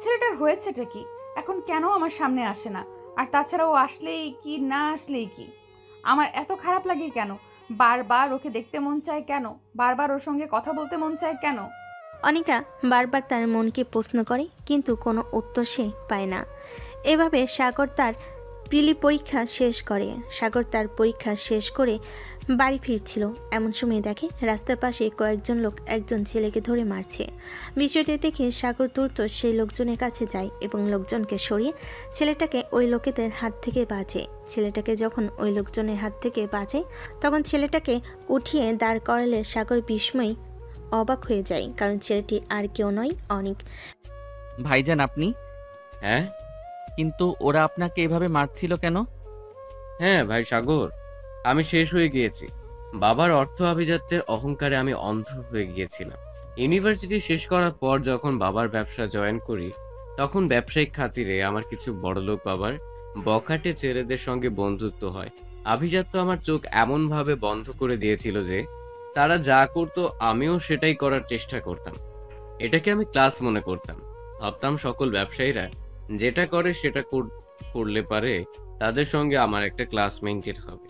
ছেলেটার হয়েছেটা কি, এখন কেন আমার সামনে আসে না? আর তাছাড়া ও আসলেই কি, না আসলেই কি, আমার এত খারাপ লাগে কেন? বারবার ওকে দেখতে মন চায় কেন? বারবার ওর সঙ্গে কথা বলতে মন চায় কেন? অনিকা বারবার তার মনকে প্রশ্ন করে, কিন্তু কোনো উত্তর সে পায় না। এভাবে সাগর তার প্রিলি পরীক্ষা শেষ করে। সাগর তার পরীক্ষা শেষ করে বাড়ি ফিরছিল, এমন সময় দেখে রাস্তার পাশে কয়েকজন লোক একজন ছেলেকে ধরে মারছে। বিষয়টি দেখে সাগর দ্রুত সেই লোকজনের কাছে যায় এবং লোকজনকে সরিয়ে ছেলেটাকে ওই লোকেদের হাত থেকে বাঁচে। ছেলেটাকে যখন ওই লোকজনের হাত থেকে বাঁচে তখন ছেলেটাকে উঠিয়ে দাঁড় করালে সাগর বিস্ময় অবাক হয়ে যায়, কারণ ছেলেটি আর কেউ নয়, অনিক। ভাইজান আপনি? হ্যাঁ কিন্তু ওরা আপনাকে এভাবে মারছিল কেন? হ্যাঁ ভাই সাগর, আমি শেষ হয়ে গিয়েছি। বাবার অর্থ আভিজাত্যের অহংকারে আমি অন্ধ হয়ে গিয়েছিলাম। ইউনিভার্সিটি শেষ করার পর যখন বাবার ব্যবসা জয়েন করি, তখন ব্যবসায়িক খাতিরে আমার কিছু বড়লোক বাবার বখাটে ছেলেদের সঙ্গে বন্ধুত্ব হয়। আভিজাত্য আমার চোখ এমনভাবে বন্ধ করে দিয়েছিল যে তারা যা করতো আমিও সেটাই করার চেষ্টা করতাম। এটাকে আমি ক্লাস মনে করতাম। ভাবতাম সকল ব্যবসায়ীরা যেটা করে সেটা করলে পারে তাদের সঙ্গে আমার একটা ক্লাস মেইনটেন হবে।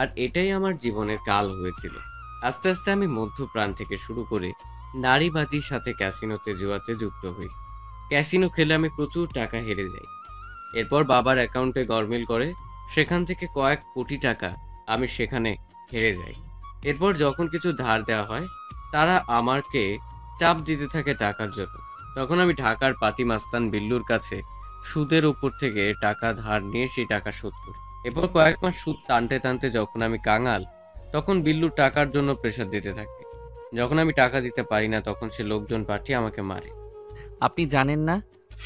আর এটাই আমার জীবনের কাল হয়েছিল। আস্তে আস্তে আমি মধ্যপ্রাণ থেকে শুরু করে নারীবাজির সাথে ক্যাসিনোতে জুয়াতে যুক্ত হই। ক্যাসিনো খেলে আমি প্রচুর টাকা হেরে যাই। এরপর বাবার অ্যাকাউন্টে গরমিল করে সেখান থেকে কয়েক কোটি টাকা আমি সেখানে হেরে যাই। এরপর যখন কিছু ধার দেওয়া হয় তারা আমাকে চাপ দিতে থাকে টাকার জন্য। তখন আমি ঢাকার পাতি মাস্তান বিল্লুর কাছে সুদের উপর থেকে টাকা ধার নিয়ে সেই টাকা শোধ করি। এরপর কয়েক মাস সুদ টানতে টানতে যখন আমি কাঙাল, তখন বিল্লু টাকার জন্য প্রেশার দিতে থাকে। যখন আমি টাকা দিতে পারি না তখন সে লোকজন পাঠিয়ে আমাকে মারে। আপনি জানেন না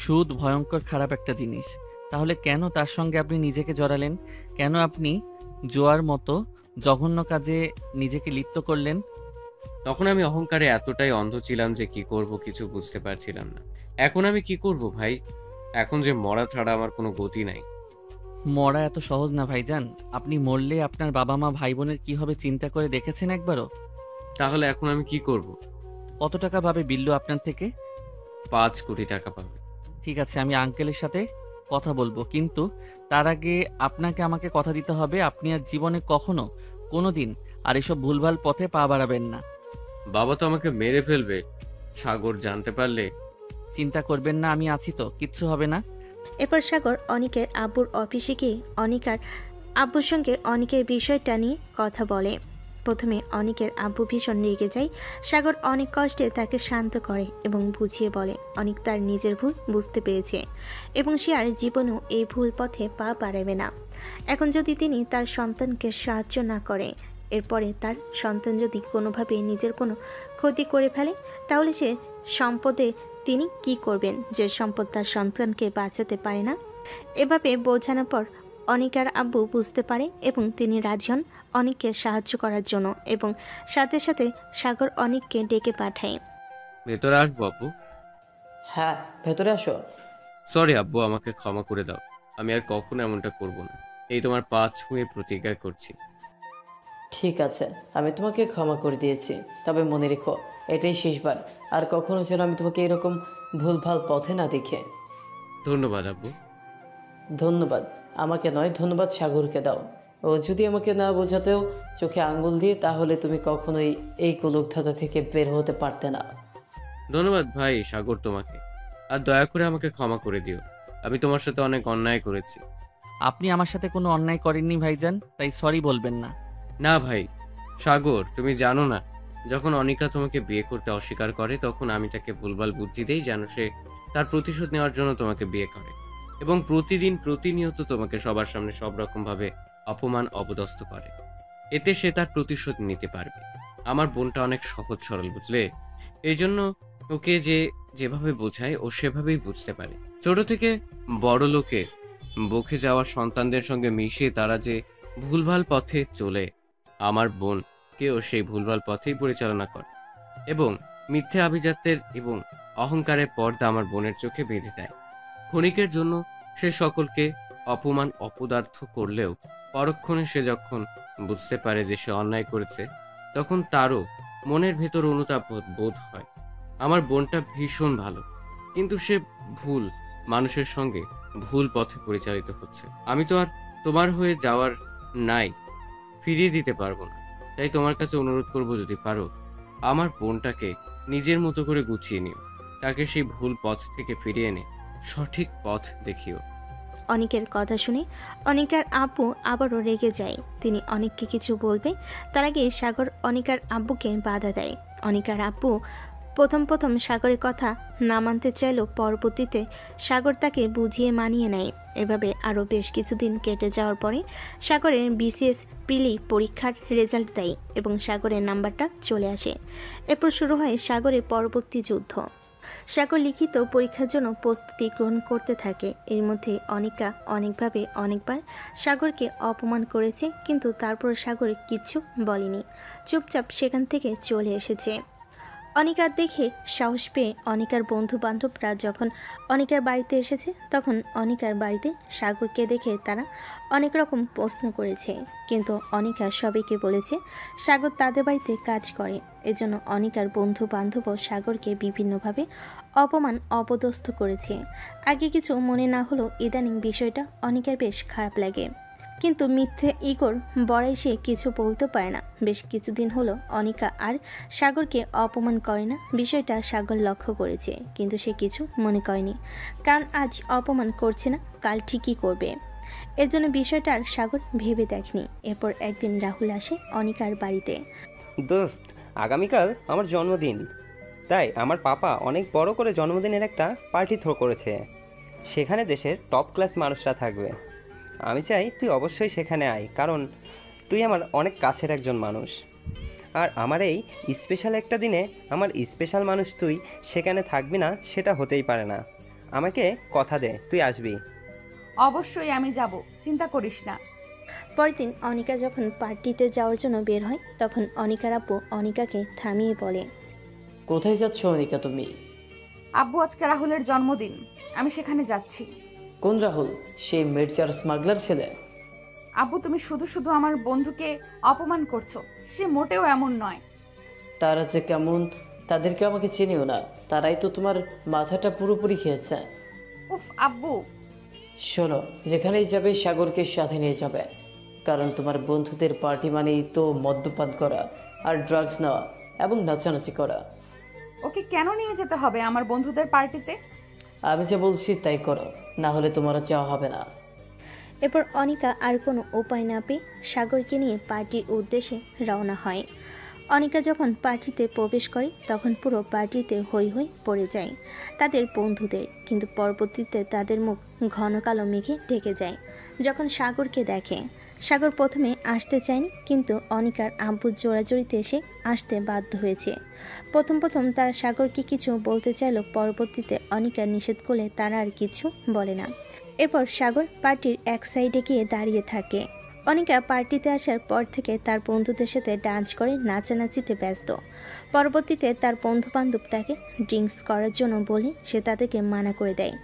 সুদ ভয়ঙ্কর খারাপ একটা জিনিস? তাহলে কেন তার সঙ্গে আপনি নিজেকে জড়ালেন? কেন আপনি জোয়ার মতো জঘন্য কাজে নিজেকে লিপ্ত করলেন? তখন আমি অহংকারে এতটাই অন্ধ ছিলাম যে কি করব কিছু বুঝতে পারছিলাম না। এখন আমি কি করব ভাই? এখন যে মরা ছাড়া আমার কোনো গতি নাই। মরা এত সহজ না ভাইজান। আপনি মরলে আপনার বাবা মা ভাই বোনের কি হবে চিন্তা করে দেখেছেন একবারও? তাহলে এখন আমি কি করব? কত টাকা পাবে বিল্লু আপনার থেকে? 5 কোটি টাকা পাবে। ঠিক আছে, আমি আঙ্কেলের সাথে কথা বলবো, কিন্তু তার আগে আপনাকে আমাকে কথা দিতে হবে আপনি আর জীবনে কখনো কোনোদিন আর এসব ভুলভাল পথে পা বাড়াবেন না। বাবা তো আমাকে মেরে ফেলবে সাগর জানতে পারলে। চিন্তা করবেন না, আমি আছি তো, কিচ্ছু হবে না। এরপর সাগর অনিকের আব্বুর অফিসে গিয়ে অনিকার আব্বুর সঙ্গে অনিকের বিষয়টা নিয়ে কথা বলে। প্রথমে অনিকের আব্বু ভীষণ রেগে যায়। সাগর অনেক কষ্টে তাকে শান্ত করে এবং বুঝিয়ে বলে অনিক তার নিজের ভুল বুঝতে পেরেছে এবং সে আর জীবনেও এই ভুল পথে পা বাড়াবে না। এখন যদি তিনি তার সন্তানকে সাহায্য না করে, এরপরে তার সন্তান যদি কোনোভাবে নিজের কোনো ক্ষতি করে ফেলে, তাহলে সে সম্পদে তিনি কি করবেন, যে সম্পদ তার সন্তানকে বাঁচাতে পারে না। এভাবে বোঝানোর পর অনিকার আব্বু বুঝতে পারে এবং তিনি রাজি হন অনিককে সাহায্য করার জন্য এবং সাথে সাথে সাগর অনিককে ডেকে পাঠায়। ভেতরে আসবো আব্বু? হ্যাঁ, ভেতরে আসো। সরি আব্বু, আমাকে ক্ষমা করে দাও। আমি আর কখনো এমনটা করব না। এই তোমার পা ছুঁয়ে প্রতিজ্ঞা করছি। ঠিক আছে, আমি তোমাকে ক্ষমা করে দিয়েছি, তবে মনে রেখো এটাই শেষবার। আর কখনো যেন আমি তোমাকে এরকম ভুলভাল পথে না দেখে। ধন্যবাদ আব্বু। ধন্যবাদ আমাকে নয়, ধন্যবাদ সাগরকে দাও। ও যদি আমাকে না বোঝাতেও চোখে আঙ্গুল দিয়ে, তাহলে তুমি কখনোই এই কুলুকধাঁধা থেকে বের হতে পারতে না। ধন্যবাদ ভাই সাগর তোমাকে। আর দয়া করে আমাকে ক্ষমা করে দিও। আমি তোমার সাথে অনেক অন্যায় করেছি। আপনি আমার সাথে কোনো অন্যায় করেননি ভাইজান, তাই সরি বলবেন না। না ভাই সাগর, তুমি জানো না, যখন অনিকা তোমাকে বিয়ে করতে অস্বীকার করে তখন আমি তাকে ভুলভাল বুদ্ধি দেই যেন সে তার প্রতিশোধ নেওয়ার জন্য তোমাকে বিয়ে করে এবং প্রতিনিয়ত তোমাকে সবার সামনে সব রকম ভাবে অপমান অপদস্থ করে। এতে সে তার প্রতিশোধ নিতে পারবে। আমার বোনটা অনেক সহজ সরল, বুঝলে? এই জন্য ওকে যেভাবে বোঝায় ও সেভাবেই বুঝতে পারে। ছোট থেকে বড় লোকের বকে যাওয়া সন্তানদের সঙ্গে মিশিয়ে তারা যে ভুলভাল পথে চলে, আমার বোনকেও সেই ভুলভাল পথেই পরিচালনা করে এবং মিথ্যে আভিজাত্যের এবং অহংকারের পর্দা আমার বোনের চোখে বেঁধে দেয়। ক্ষণিকের জন্য সে সকলকে অপমান অপদার্থ করলেও পরক্ষণে সে যখন বুঝতে পারে যে সে অন্যায় করেছে, তখন তারও মনের ভেতর অনুতাপ বোধ হয়। আমার বোনটা ভীষণ ভালো, কিন্তু সে ভুল মানুষের সঙ্গে ভুল পথে পরিচালিত হচ্ছে। আমি তো আর তোমার হয়ে যাওয়ার নাই ফিরিয়ে দিতে পারবো না। তাই তোমার কাছে অনুরোধ করবো, যদি পারো আমার বোনটাকে নিজের মতো করে গুছিয়ে নিও, তাকে সেই ভুল পথ থেকে ফিরিয়ে এনে সঠিক পথ দেখিও। অনিকের কথা শুনে অনিকার আব্বু আবারও রেগে যায়। তিনি অনিককে কিছু বলবে তার আগে সাগর অনিকার আব্বুকে বাধা দেয়। অনিকার আব্বু প্রথম সাগরের কথা না মানতে চাইলেও পরবর্তীতে সাগর তাকে বুঝিয়ে মানিয়ে নেয়। এভাবে আরও বেশ কিছুদিন কেটে যাওয়ার পরে সাগরের বিসিএস প্রিলি পরীক্ষার রেজাল্ট দেয় এবং সাগরের নাম্বারটা চলে আসে। এরপর শুরু হয় সাগরের পরবর্তী যুদ্ধ। সাগর লিখিত পরীক্ষার জন্য প্রস্তুতি গ্রহণ করতে থাকে। এর মধ্যে অনিকা অনেকবার সাগরকে অপমান করেছে, কিন্তু তারপর সাগর কিচ্ছু বলেনি, চুপচাপ সেখান থেকে চলে এসেছে। অনিকার দেখে সাহস পেয়ে অনিকার বন্ধু বান্ধবরা যখন অনিকার বাড়িতে এসেছে, তখন অনিকার বাড়িতে সাগরকে দেখে তারা অনেক রকম প্রশ্ন করেছে, কিন্তু অনিকা সবাইকে বলেছে সাগর তাদের বাড়িতে কাজ করে। এজন্য অনিকার বন্ধু বান্ধবও সাগরকে বিভিন্নভাবে অপমান অপদস্থ করেছে। আগে কিছু মনে না হলেও ইদানিং বিষয়টা অনিকার বেশ খারাপ লাগে, কিন্তু মিথ্যে ইগোর বড়াই সে কিছু বলতে পারে না। বেশ কিছুদিন হলো অনিকা আর সাগরকে অপমান করে না, বিষয়টা সাগর লক্ষ্য করেছে, কিন্তু সে কিছু মনে করেনি, কারণ আজ অপমান করছে না, কাল ঠিকই করবে। এর জন্য বিষয়টা আর সাগর ভেবে দেখনি। এরপর একদিন রাহুল আসে অনিকার বাড়িতে। দোস্ত, আগামীকাল আমার জন্মদিন, তাই আমার পাপা অনেক বড় করে জন্মদিনের একটা পার্টি থ্রো করেছে। সেখানে দেশের টপ ক্লাস মানুষরা থাকবে। আমি চাই তুই অবশ্যই সেখানে আয়, কারণ তুই আমার অনেক কাছের একজন মানুষ। আর আমার এই স্পেশাল একটা দিনে আমার স্পেশাল মানুষ তুই সেখানে থাকবি না, সেটা হতেই পারে না। আমাকে কথা দে তুই আসবি। অবশ্যই আমি যাব, চিন্তা করিস না। পরের দিন অনিকা যখন পার্টিতে যাওয়ার জন্য বের হয়, তখন অনিকার আব্বু অনিকাকে থামিয়ে বলে, কোথায় যাচ্ছ অনিকা তুমি? আব্বু, আজকে রাহুলের জন্মদিন, আমি সেখানে যাচ্ছি। কোন রাহুল? সেই মির্জার স্মাগলার ছেলে? আব্বু, তুমি শুধু আমার বন্ধুকে অপমান করছো, সে মোটেও এমন নয়। তারা যে কেমন তাদেরকে আমাকে চিনিও না, তারাই তো তোমার মাথাটা পুরোপুরি খেয়েছে। উফ আব্বু। শোনো, যেখানেই যাবে সাগরকে সাথে নিয়ে যাবে, কারণ তোমার বন্ধুদের পার্টি মানেই তো মদ্যপান করা আর ড্রাগস নেওয়া এবং নাচানাচি করা। ওকে কেন নিয়ে যেতে হবে আমার বন্ধুদের পার্টিতে? আমি যা বলছি তাই করো, না হলে তোমারও চাওয়া হবে না। এরপর অনিকা আর কোনো উপায় না পেয়ে সাগরকে নিয়ে পার্টির উদ্দেশ্যে রওনা হয়। অনিকা যখন পার্টিতে প্রবেশ করে তখন পুরো পার্টিতে হৈ হৈ পড়ে যায় তাদের বন্ধুদের, কিন্তু পরবর্তীতে তাদের মুখ ঘন কালো মেঘে ঢেকে যায় যখন সাগরকে দেখে। সাগর প্রথমে আসতে চায়নি, কিন্তু অনিকার আব্বুর জোড়াজড়িতে এসে আসতে বাধ্য হয়েছে। প্রথম তারা সাগরকে কিছু বলতে চাইলেও পরবর্তীতে অনিকা নিষেধ করলে তারা আর কিছু বলে না। এরপর সাগর পার্টির এক সাইডে গিয়ে দাঁড়িয়ে থাকে। অনিকা পার্টিতে আসার পর থেকে তার বন্ধুদের সাথে ডান্স করে নাচানাচিতে ব্যস্ত। পরবর্তীতে তার বন্ধুবান্ধব তাকে ড্রিঙ্কস করার জন্য বলে সে তাদেরকে মানা করে দেয়,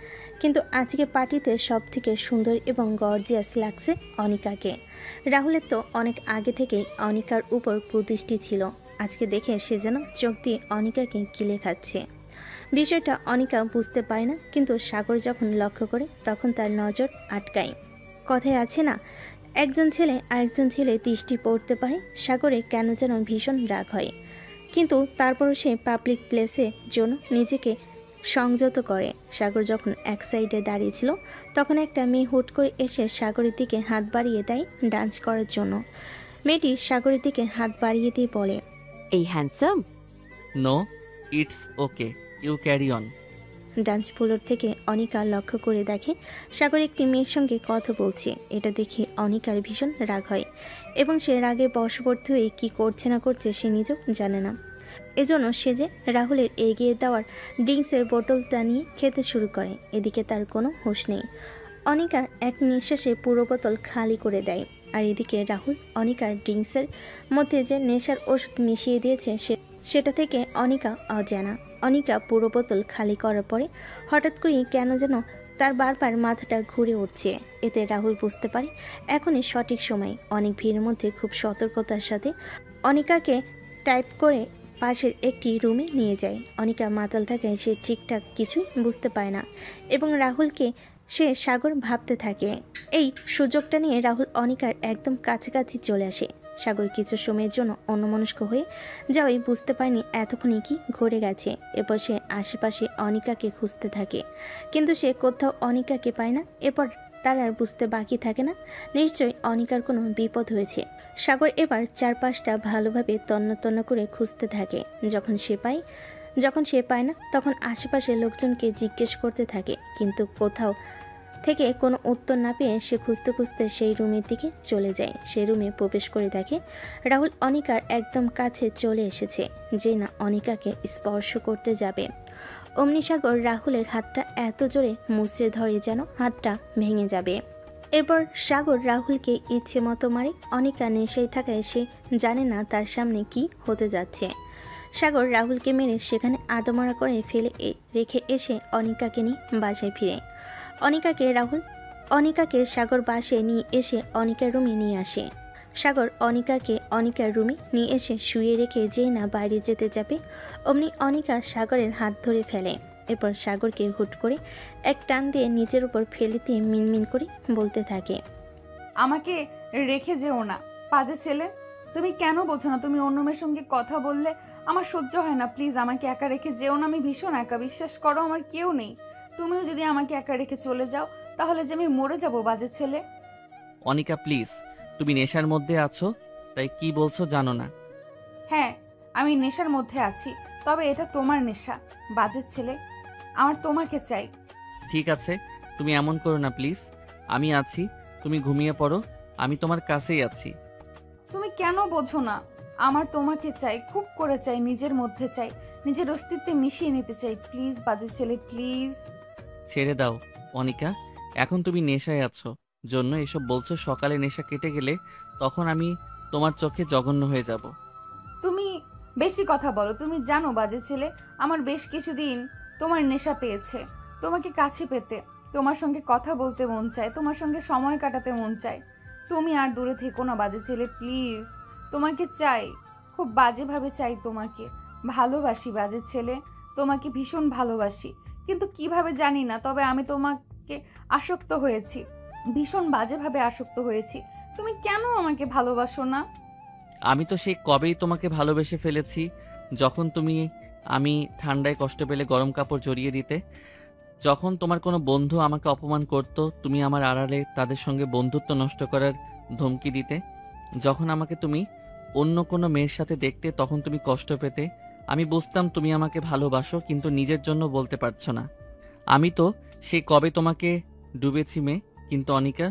কিন্তু আজকে পার্টিতে সব থেকে সুন্দর এবং গর্জিয়াস লাগছে অনিকাকে। রাহুলের তো অনেক আগে থেকেই অনিকার উপর প্রদৃষ্টি ছিল, আজকে দেখে সে যেন চোখ দিয়ে অনিকাকে গিলে খাচ্ছে। বিষয়টা অনিকা বুঝতে পারে না, কিন্তু সাগর যখন লক্ষ্য করে তখন তার নজর আটকায়। কথায় আছে না, একজন ছেলে আরেকজন ছেলে দৃষ্টি পড়তে পারে। সাগরে কেন যেন ভীষণ রাগ হয়, কিন্তু তারপরও সে পাবলিক প্লেসের জন্য নিজেকে সংযত করে। সাগর যখন এক সাইডে দাঁড়িয়েছিল তখন একটা মেয়ে হুট করে এসে সাগরের দিকে হাত বাড়িয়ে দেয় ডান্স করার জন্য। মেয়েটি সাগরের দিকে হাত বাড়িয়ে দিয়ে বলে, এই handsome. No, it's okay, you carry on. Dance floor থেকে অনিকা লক্ষ্য করে দেখে সাগর একটি মেয়ের সঙ্গে কথা বলছে। এটা দেখে অনিকার ভীষণ রাগ হয় এবং সে রাগে বশবর্তী হয়ে কী করছে না করছে সে নিজেও জানে না। এজন্য সে যে রাহুলের এগিয়ে দেওয়ার ড্রিঙ্কসের বোতলটা নিয়ে খেতে শুরু করে, এদিকে তার কোনো হুঁশ নেই। অনিকা এক নিঃশ্বাসে পুরো বোতল খালি করে দেয়, আর এদিকে রাহুল অনিকার ড্রিঙ্কসের মধ্যে যে নেশার ওষুধ মিশিয়ে দিয়েছে সেটা থেকে অনিকা অজানা। অনিকা পুরো বোতল খালি করার পরে হঠাৎ করেই কেন যেন তার বারবার মাথাটা ঘুরে উঠছে। এতে রাহুল বুঝতে পারে এখনই সঠিক সময়। অনেক ভিড়ের মধ্যে খুব সতর্কতার সাথে অনিকাকে টাইপ করে পাশের একটি রুমে নিয়ে যায়। অনিকা মাতাল থাকে, সে ঠিকঠাক কিছুই বুঝতে পারে না এবং রাহুলকে সে সাগর ভাবতে থাকে। এই সুযোগটা নিয়ে রাহুল অনিকার একদম কাছাকাছি চলে আসে। সাগর কিছু সময়ের জন্য অন্যমনস্ক হয়ে যাওয়াই বুঝতে পারেনি এতক্ষণে কি ঘটে গেছে। এরপর সে আশেপাশে অনিকাকে খুঁজতে থাকে, কিন্তু সে কোথাও অনিকাকে পায় না। এরপর তার আর বুঝতে বাকি থাকে না নিশ্চয়ই অনিকার কোনো বিপদ হয়েছে। সাগর এবার চারপাশটা ভালোভাবে তন্ন করে খুঁজতে থাকে। যখন সে পায় না তখন আশেপাশের লোকজনকে জিজ্ঞেস করতে থাকে, কিন্তু কোথাও থেকে কোনো উত্তর না পেয়ে সে খুঁজতে খুঁজতে সেই রুমের দিকে চলে যায়। সেই রুমে প্রবেশ করে দেখে রাহুল অনিকার একদম কাছে চলে এসেছে, যে না অনিকাকে স্পর্শ করতে যাবে। অমনি সাগর রাহুলের হাতটা এত জোরে মুচড়ে ধরে যেন হাতটা ভেঙে যাবে। এরপর সাগর রাহুলকে ইচ্ছে মতো মারে। অনিকা নেশায় থাকায় সে জানে না তার সামনে কি হতে যাচ্ছে। সাগর রাহুলকে মেরে সেখানে আদমরা করে ফেলে রেখে এসে অনিকাকে নিয়ে বাসায় ফিরে। অনিকাকে সাগর বাসায় নিয়ে এসে অনিকার রুমে নিয়ে আসে। সাগর অনিকাকে অনিকার রুমে নিয়ে এসে শুয়ে রেখে যেই না বাইরে যেতে যাবে অমনি অনিকা সাগরের হাত ধরে ফেলে। এরপর সাগরকে হুট করে এক টান দিয়ে নিজের উপর ফেলে দিয়ে মিনমিন করে বলতে থাকে, আমাকে রেখে যেও না পাজে ছেলে। তুমি কেন বোঝো না? তুমি অন্য মেয়ের সঙ্গে কথা বললে আমার সহ্য হয় না। প্লিজ আমাকে একা রেখে যেও না, আমি ভীষণ একা, বিশ্বাস করো আমার কেউ নেই। তুমিও যদি আমাকে একা রেখে চলে যাও তাহলে যে আমি মরে যাবো বাজে ছেলে। অনিকা প্লিজ, তুমি নেশার মধ্যে আছো তাই কি বলছো জানো না। হ্যাঁ আমি নেশার মধ্যে আছি, তবে এটা তোমার নেশা বাজে ছেলে। আমার তোমাকে চাই। ঠিক আছে, তুমি এমন করো না প্লিজ, আমি আছি, তুমি ঘুমিয়ে পড়ো, আমি তোমার কাছেই আছি। তুমি কেন বোঝো না? আমার তোমাকে চাই, খুব করে চাই, নিজের মধ্যে চাই, নিজের অস্তিত্বে মিশিয়ে নিতে চাই। প্লিজ বাজে ছেলে প্লিজ। ছেড়ে দাও অনিকা, এখন তুমি নেশায় আছো জন্য এসব বলছো। সকালে নেশা কেটে গেলে তখন আমি তোমার চোখে জঘন্য হয়ে যাব। তুমি বেশি কথা বলো। তুমি জানো বাজে ছেলে, আমার বেশ কিছুদিন তোমার নেশা পেয়েছে। তোমাকে কাছে পেতে, তোমার সঙ্গে কথা বলতে মন চায়, তোমার সঙ্গে সময় কাটাতে মন চায়। তুমি আর দূরে থেকো না বাজে ছেলে প্লিজ। তোমাকে চাই, খুব বাজেভাবে চাই তোমাকে। ভালোবাসি বাজে ছেলে, তোমাকে ভীষণ ভালোবাসি, কিন্তু কিভাবে জানি না, তবে আমি তোমাকে আসক্ত হয়েছি, ভীষণ বাজেভাবে আসক্ত হয়েছি। তুমি কেন আমাকে ভালোবাসো না? আমি তো সেই কবেই তোমাকে ভালোবেসে ফেলেছি, যখন আমি ঠান্ডায় কষ্ট পেলে গরম কাপড় জড়িয়ে দিতে, যখন তোমার কোনো বন্ধু আমাকে অপমান করত তুমি আমার আড়ালে তাদের সঙ্গে বন্ধুত্ব নষ্ট করার ধমকি দিতে, যখন আমাকে তুমি অন্য কোনো মেয়ের সাথে দেখতে তখন তুমি কষ্ট পেতে। আমি বুঝতাম তুমি আমাকে ভালোবাসো, কিন্তু নিজের জন্য বলতে পারছো না। আমি তো সেই কবে তোমাকে ডুবেছি মেয়ে। কিন্তু অনিকা,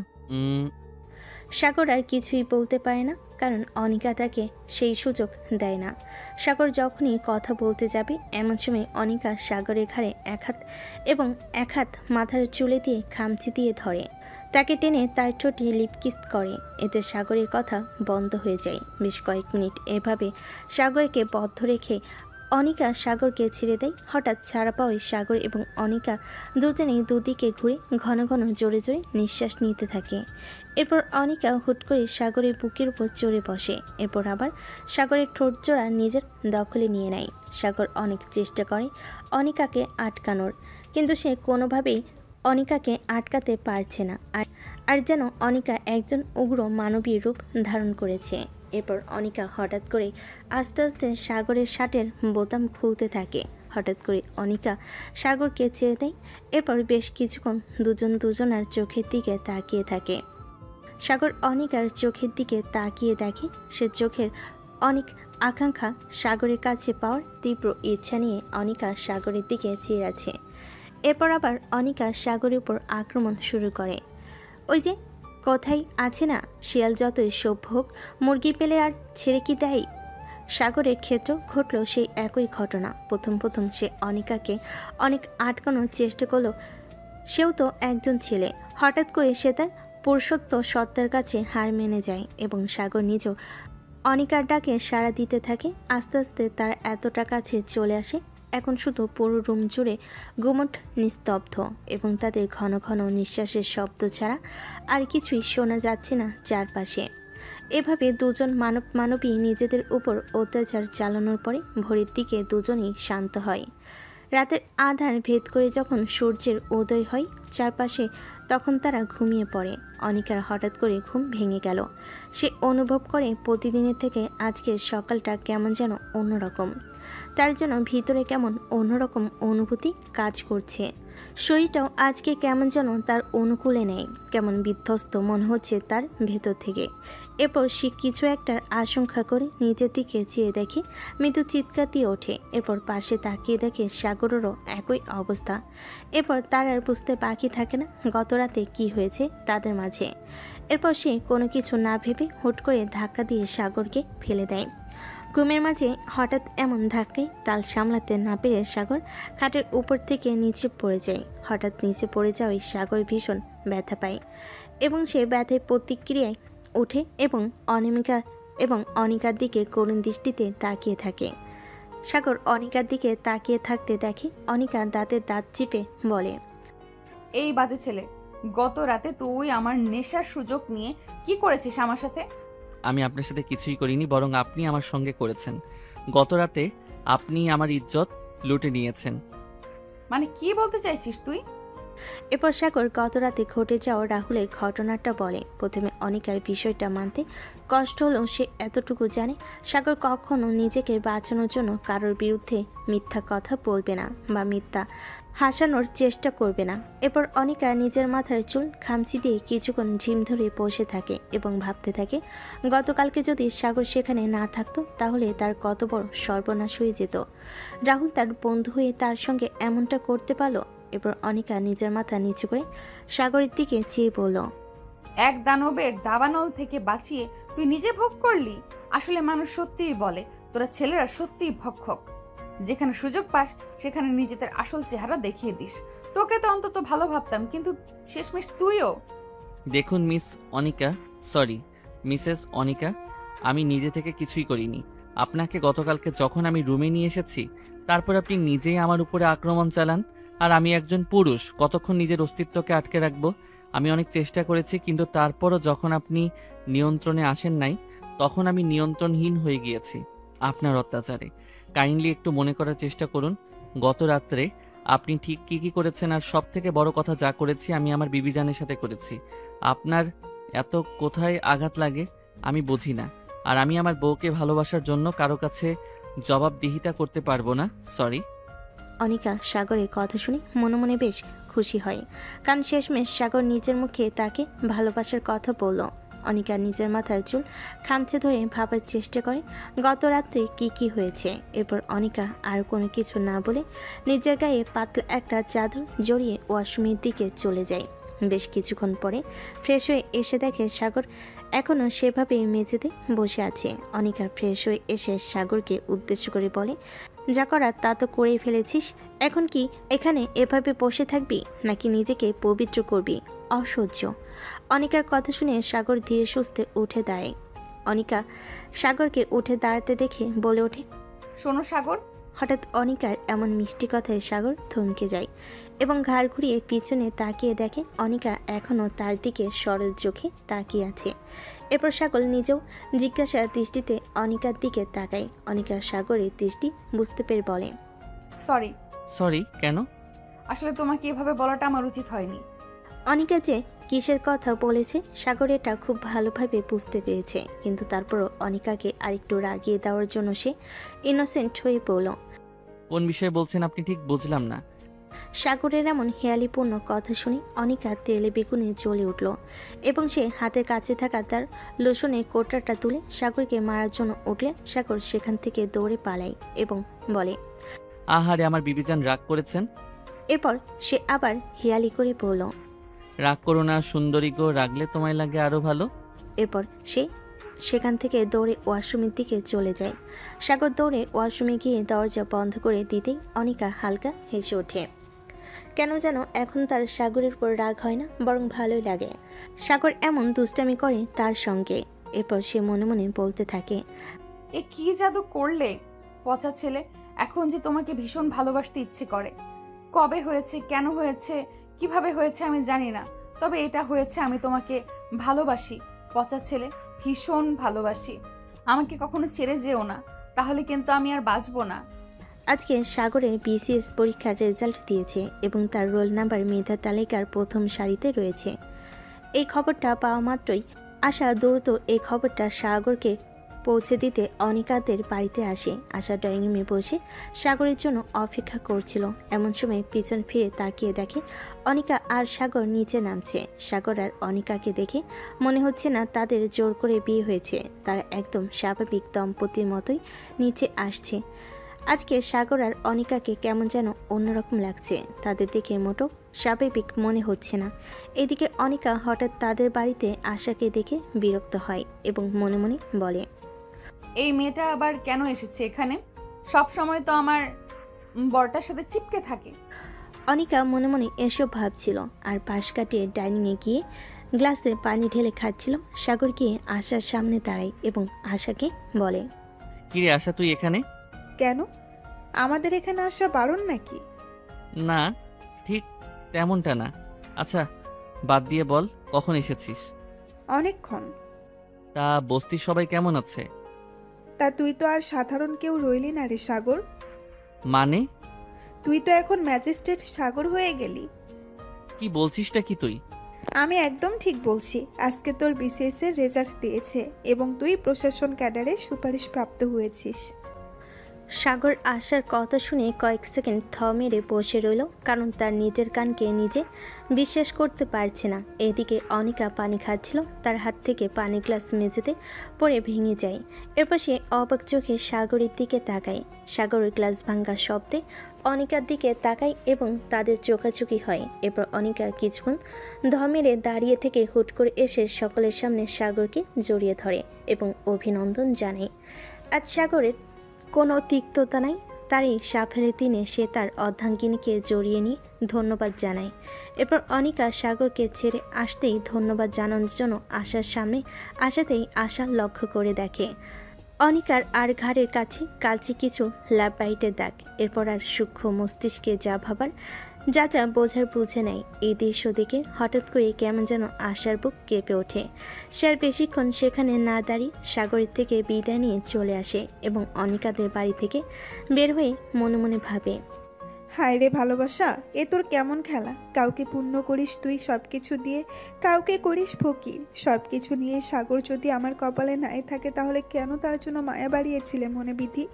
সাগর আর কিছুই বলতে পারে না, কারণ অনিকা তাকে সেই সুযোগ দেয় না। সাগর যখনই কথা বলতে যাবে এমন সময় অনিকা সাগরের ঘাড়ে এক হাত মাথার চুলে দিয়ে খামচি দিয়ে ধরে, তাকে টেনে তার ঠোঁটে লিপকিস করে। এতে সাগরের কথা বন্ধ হয়ে যায়। বেশ কয়েক মিনিট এভাবে সাগরকে বদ্ধ রেখে অনিকা সাগরকে ছেড়ে দেয়। হঠাৎ ছাড়া পাওয়ায় সাগর এবং অনিকা দুজনেই দুদিকে ঘুরে ঘন ঘন জোরে জোরে নিঃশ্বাস নিতে থাকে। এরপর অনিকা হুট করে সাগরের বুকের উপর চড়ে বসে। এরপর আবার সাগরের ঠোঁট জোড়া নিজের দখলে নিয়ে নেয়। সাগর অনেক চেষ্টা করে অনিকাকে আটকানোর, কিন্তু সে কোনোভাবেই অনিকাকে আটকাতে পারছে না। আর যেন অনিকা একজন উগ্র মানবীয় রূপ ধারণ করেছে। এরপর অনিকা হঠাৎ করে আস্তে আস্তে সাগরের শার্টের বোতাম খুলতে থাকে। হঠাৎ করে অনিকা সাগরকে ছেড়ে দেয়। এরপর বেশ কিছুক্ষণ দুজনার চোখের দিকে তাকিয়ে থাকে। সাগর অনিকার চোখের দিকে তাকিয়ে দেখে সে চোখের অনেক আকাঙ্ক্ষা সাগরের কাছে পাওয়ার তীব্র ইচ্ছা নিয়ে অনিকা সাগরের দিকে চেয়ে আছে। এরপর আবার অনিকা সাগরের উপর আক্রমণ শুরু করে। ওই যে কথাই আছে না, শিয়াল যতই সভ্য হোক মুরগি পেলে আর ছেড়ে কি দেয়। সাগরের ক্ষেত্রেও ঘটল সেই একই ঘটনা। প্রথম সে অনিকাকে অনেক আটকানোর চেষ্টা করলো। সেও তো একজন ছেলে। হঠাৎ করে সে তার পুরুষত্ব সত্তার কাছে হার মেনে যায় এবং সাগর নিজেও অনিকার ডাকে সাড়া দিতে থাকে। আস্তে আস্তে তার এতটা কাছে চলে আসে, এখন শুধু পুরো রুম জুড়ে গুমট নিস্তব্ধ এবং তাদের ঘন ঘন নিঃশ্বাসের শব্দ ছাড়া আর কিছুই শোনা যাচ্ছে না চারপাশে। এভাবে দুজন মানবী নিজেদের উপর অত্যাচার চালানোর পরে ভোরের দিকে দুজনেই শান্ত হয়। রাতের আধার ভেদ করে যখন সূর্যের উদয় হয় চারপাশে, তখন তারা ঘুমিয়ে পড়ে। অনিকার হঠাৎ করে ঘুম ভেঙে গেল। সে অনুভব করে প্রতিদিনের থেকে আজকের সকালটা কেমন যেন অন্যরকম। তার যেন ভিতরে কেমন অন্যরকম অনুভূতি কাজ করছে। শরীরটাও আজকে কেমন যেন তার অনুকূলে নেই, কেমন বিধ্বস্ত মনে হচ্ছে তার ভেতর থেকে। এরপর সে কিছু একটার আশঙ্কা করে নিজের দিকে চেয়ে দেখে মৃদু চিৎকার দিয়ে ওঠে। এরপর পাশে তাকিয়ে দেখে সাগরেরও একই অবস্থা। এরপর তার আর বুঝতে বাকি থাকে না গত রাতে কী হয়েছে তাদের মাঝে। এরপর সে কোনো কিছু না ভেবে হুট করে ধাক্কা দিয়ে সাগরকে ফেলে দেয়। ঘুমের মাঝে হঠাৎ এমন ধাক্কায় তাল সামলাতে না পেরে সাগর খাটের উপর থেকে নিচে পড়ে যায়। হঠাৎ নিচে পড়ে যাওয়ায় সাগর ভীষণ ব্যথা পায় এবং সে ব্যথায় প্রতিক্রিয়ায় ওঠে এবং অনিকার দিকে করুণ দৃষ্টিতে তাকিয়ে থাকে। সাগর অনিকার দিকে তাকিয়ে থাকতে দেখে অনিকা দাঁতের দাঁত চিপে বলে, এই বাজে ছেলে, গত রাতে তুই আমার নেশার সুযোগ নিয়ে কি করেছিস আমার সাথে? আমি আপনার সাথে কিছুই করিনি, বরং আপনি আমার সঙ্গে করেছেন। গত রাতে আপনি আমার ইজ্জত লুটে নিয়েছেন। মানে কি বলতে চাইছিস তুই? এরপর সাগর গত রাতে ঘটে যাওয়া রাহুলের ঘটনাটা বলে। প্রথমে অনিকার বিষয়টা মানতে কষ্ট হলেও সে এতটুকু জানে সাগর কখনো নিজেকে বাঁচানোর জন্য কারোর বিরুদ্ধে মিথ্যা কথা বলবে না বা মিথ্যা হাসানোর চেষ্টা করবে না। এরপর অনিকা নিজের মাথার চুল খামচি দিয়ে কিছুক্ষণ ঝিম ধরে বসে থাকে এবং ভাবতে থাকে গতকালকে যদি সাগর সেখানে না থাকতো তাহলে তার কত বড় সর্বনাশ হয়ে যেত। রাহুল তার বন্ধু হয়ে তার সঙ্গে এমনটা করতে পারলো। এরপর অনিকা নিজের মাথা নিচু করে সাগরের দিকে চেয়ে বলল, এক দানবের দাবানল থেকে বাঁচিয়ে তুই নিজে ভোগ করলি। আসলে মানুষ সত্যিই বলে, তোরা ছেলেরা সত্যিই ভক্ষক। যেখানে সুযোগ পাস সেখানে নিজেদের আসল চেহারা দেখিয়ে দিস। তোকে তো অন্তত ভালো ভাবতাম, কিন্তু শেষমেশ তুইও। দেখুন মিসেস অনিকা, আমি নিজে থেকে কিছুই করিনি। আপনাকে গতকালকে যখন আমি রুমে নিয়ে এসেছি তারপর আপনি নিজেই আমার উপরে আক্রমণ চালান। আর আমি একজন পুরুষ, কতক্ষণ নিজের অস্তিত্বকে আটকে রাখবো? আমি অনেক চেষ্টা করেছি, কিন্তু তারপরও যখন আপনি নিয়ন্ত্রণে আসেন নাই তখন আমি নিয়ন্ত্রণহীন হয়ে গিয়েছি আপনার অত্যাচারে। কাইন্ডলি একটু মনে করার চেষ্টা করুন, গত রাত্রে আপনি ঠিক কি কি করেছেন, আর সব থেকে বড় কথা যা করেছি আমি আমার বিবিজানের সাথে করেছি। আপনার এত কোথায় আঘাত লাগে আমি বুঝি না। আর আমি আমার বউকে ভালোবাসার জন্য কারো কাছে জবাবদিহিতা করতে পারবো না, সরি। অনিকা সাগরের কথা শুনে মনে মনে বেশ খুশি হয়, কারণ শেষমেশ সাগর নিজের মুখে তাকে ভালোবাসার কথা বলল। অনিকা নিজের মাথার চুল খামচে ধরে ভাবার চেষ্টা করে গত রাত্রে কি হয়েছে। এরপর অনিকা আর কোনো কিছু না বলে নিজের গায়ে পাতলা একটা চাদর জড়িয়ে ওয়াশরুমের দিকে চলে যায়। বেশ কিছুক্ষণ পরে ফ্রেশ হয়ে এসে দেখে সাগর এখনও সেভাবেই মেঝেতে বসে আছে। অনিকা ফ্রেশ হয়ে এসে সাগরকে উদ্দেশ্য করে বলে, যা করার তা তো করেই ফেলেছিস, এখন কি এখানে এভাবে বসে থাকবি নাকি নিজেকে পবিত্র করবি? অসহ্য। অনিকার কথা শুনে সাগর ধীরে সুস্থে উঠে দাঁড়ায়। অনিকা সাগরকে উঠে দাঁড়াতে দেখে বলে ওঠে, শোনো সাগর। হঠাৎ অনিকার এমন মিষ্টি কথায় সাগর থমকে যায় এবং ঘাড় ঘুরিয়ে পিছনে তাকিয়ে দেখে অনিকা এখনও তার দিকে সরল চোখে তাকিয়ে আছে। এরপর সাগর নিজেও জিজ্ঞাসা দৃষ্টিতে অনিকার দিকে তাকায়। অনিকা সাগরের দৃষ্টি বুঝতে পেরে বলে, সরি। সরি কেন? আসলে তোমাকে এভাবে বলাটা আমার উচিত হয়নি। অনিকা যে কিসের কথা বলেছে সাগর এটা খুব ভালোভাবে বুঝতে পেরেছে, কিন্তু তারপরও অনিকাকে আরেকটু রাগিয়ে দেওয়ার জন্য সে ইনোসেন্ট হয়ে পড়ল। কোন বিষয়ে বলছেন আপনি ঠিক বুঝলাম না। সাগরের এমন হেয়ালিপূর্ণ কথা শুনে অনিকা তেলে বেগুনে জ্বলে উঠল এবং সে হাতের কাছে থাকা তার লোশনের কোটাটা তুলে সাগরকে মারার জন্য উঠলে সাগর সেখান থেকে দৌড়ে পালায় এবং বলে, আহারে আমার বিবিজান রাগ করেছেন। এরপর সে আবার হেয়ালি করে বলল, রাগ করো না সুন্দরী গো, রাগলে তোমায় লাগে আরো ভালো। এরপর সে সেখান থেকে দৌড়ে ওয়াশরুমের দিকে চলে যায়। সাগর দৌড়ে ওয়াশরুমে গিয়ে দরজা বন্ধ করে দিতেই অনিকা হালকা হেসে ওঠে। কেন যেন এখন তার সাগরের উপর রাগ হয় না, বরং ভালোই লাগে। সাগর এমন দুষ্টামি করে তার সঙ্গে। এরপর সে মনে মনে বলতে থাকে, এ কি জাদু করলে পচা ছেলে, এখন যে তোমাকে ভীষণ ভালোবাসতে ইচ্ছে করে। কবে হয়েছে, কেন হয়েছে, কিভাবে হয়েছে আমি জানি না, তবে এটা হয়েছে। আমি তোমাকে ভালোবাসি পচা ছেলে, ভীষণ ভালোবাসি। আমাকে কখনো ছেড়ে যেও না, তাহলে কিন্তু আমি আর বাঁচবো না। আজকে সাগরের বিসিএস পরীক্ষার রেজাল্ট দিয়েছে এবং তার রোল নাম্বার মেধা তালিকার প্রথম সারিতে রয়েছে। এই খবরটা পাওয়া মাত্রই আশা দ্রুত এই খবরটা সাগরকে পৌঁছে দিতে অনিকাদের বাড়িতে আসে। আশা ড্রয়িং রুমে বসে সাগরের জন্য অপেক্ষা করছিল। এমন সময় পিছন ফিরে তাকিয়ে দেখে অনিকা আর সাগর নিচে নামছে। সাগর আর অনিকাকে দেখে মনে হচ্ছে না তাদের জোর করে বিয়ে হয়েছে, তারা একদম স্বাভাবিক দম্পতির মতোই নিচে আসছে। আজকে সাগর আর অনিকাকে কেমন যেন অন্যরকম লাগছে, তাদের দেখে মোটো স্বাভাবিক মনে হচ্ছে না। এদিকে অনিকা হঠাৎ তাদের বাড়িতে আশাকে দেখে বিরক্ত হয় এবং মনে মনে বলে, এই মেয়েটা আবার কেন এসেছে এখানে? সব সময় তো আমার বরটার সাথে চিপকে থাকে। অনিকা মনে মনে এসব ভাবছিল আর পাশ কাটিয়ে ডাইনিংয়ে গিয়ে গ্লাসে পানি ঢেলে খাচ্ছিল। সাগর গিয়ে আশার সামনে দাঁড়ায় এবং আশাকে বলে, কিরে আশা তুই এখানে? কেন? আমাদের এখানে আসা বারণ নাকি? না ঠিক তেমনটা না। আচ্ছা বাদ দিয়ে বল কখন এসেছিস? অনেকক্ষণ। তা বস্তির সবাই কেমন আছে? তা তুই তো আর সাধারণ কেউ রইলি না রে সাগর। মানে? তুই তো এখন ম্যাজিস্ট্রেট সাগর হয়ে গেলি। কি বলছিসটা কি তুই? আমি একদম ঠিক বলছি। আজকে তোর বিসিএস এর রেজাল্ট দিয়েছে এবং তুই প্রশাসন ক্যাডারে সুপারিশ প্রাপ্ত হয়েছিস। সাগর আশার কথা শুনে কয়েক সেকেন্ড থ মেরে বসে রইল, কারণ তার নিজের কানকে নিজে বিশ্বাস করতে পারছে না। এদিকে অনিকা পানি খাচ্ছিল, তার হাত থেকে পানি গ্লাস মেঝেতে পড়ে ভেঙে যায়। এরপর সে অবাক চোখে সাগরের দিকে তাকায়। সাগরের গ্লাস ভাঙ্গা শব্দে অনিকার দিকে তাকায় এবং তাদের চোখাচোখি হয়। এরপর অনিকা কিছুক্ষণ ধ মেরে দাঁড়িয়ে থেকে হুট করে এসে সকলের সামনে সাগরকে জড়িয়ে ধরে এবং অভিনন্দন জানায়। আজ সাগরের কোনো তিক্ততা নাই, তারই সাফল্যের দিনে সে তার অর্ধাঙ্গিনীকে জড়িয়ে নিয়ে ধন্যবাদ জানায়। এরপর অনিকা সাগরকে ছেড়ে আসতেই ধন্যবাদ জানানোর জন্য আশার সামনে আসাতেই আশা লক্ষ্য করে দেখে অনিকার আর ঘাড়ের কাছে কালচে কিছু ল্যাব বাইটের দাগ। এরপর আর সূক্ষ্ম মস্তিষ্কে যা ভাবার যা যা বোঝার বুঝে নেয়। এই দৃশ্য দেখে হঠাৎ করে কেমন যেন আশার বুক কেঁপে ওঠে। সে আর বেশিক্ষণ সেখানে না দাঁড়িয়ে সাগরের থেকে বিদায় নিয়ে চলে আসে এবং অনিকাদের বাড়ি থেকে বের হয়ে মনে মনে ভাবে, হায় রে ভালোবাসা, এ তোর কেমন খেলা? কাউকে পূর্ণ করিস তুই সব কিছু দিয়ে, কাউকে করিস ফকির। সব কিছু নিয়ে সাগর যদি আমার কপালে নাই থাকে, তাহলে কেন তার জন্য মায়া বাড়িয়েছিলে মনে বিধি?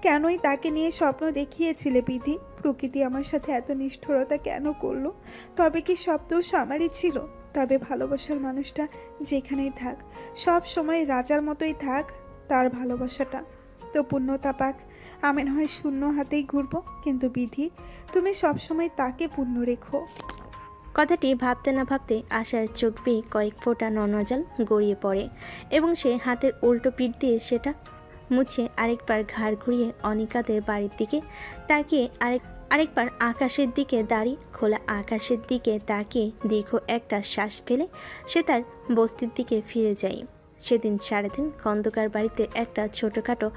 কেনই তাকে নিয়ে স্বপ্ন দেখিয়েছিলে বিধি? প্রকৃতি আমার সাথে এত নিষ্ঠুরতা কেন করলো? তবে কি সব দোষ আমারই ছিল? তবে ভালোবাসার মানুষটা যেখানেই থাক, সব সময় রাজার মতোই থাক তার ভালোবাসাটা, তো পূর্ণতা পাক। আমি না হয় শূন্য হাতেই ঘুরবো, কিন্তু বিধি তুমি সবসময় তাকে পূর্ণ রেখো। কথাটি ভাবতে না ভাবতে আশার চোখ বেয়ে কয়েক ফোঁটা ননজল গড়িয়ে পড়ে এবং সে হাতের উল্টো পিঠ দিয়ে সেটা মুছে আরেকবার ঘাড় ঘুরিয়ে অনিকাদের বাড়ির দিকে তাকিয়ে আরেকবার আকাশের দিকে দাঁড়িয়ে খোলা আকাশের দিকে তাকিয়ে দীর্ঘ একটা শ্বাস ফেলে সে তার বস্তির দিকে ফিরে যায়। সেদিন সারাদিন খন্দকার বাড়িতে একটা ছোটোখাটো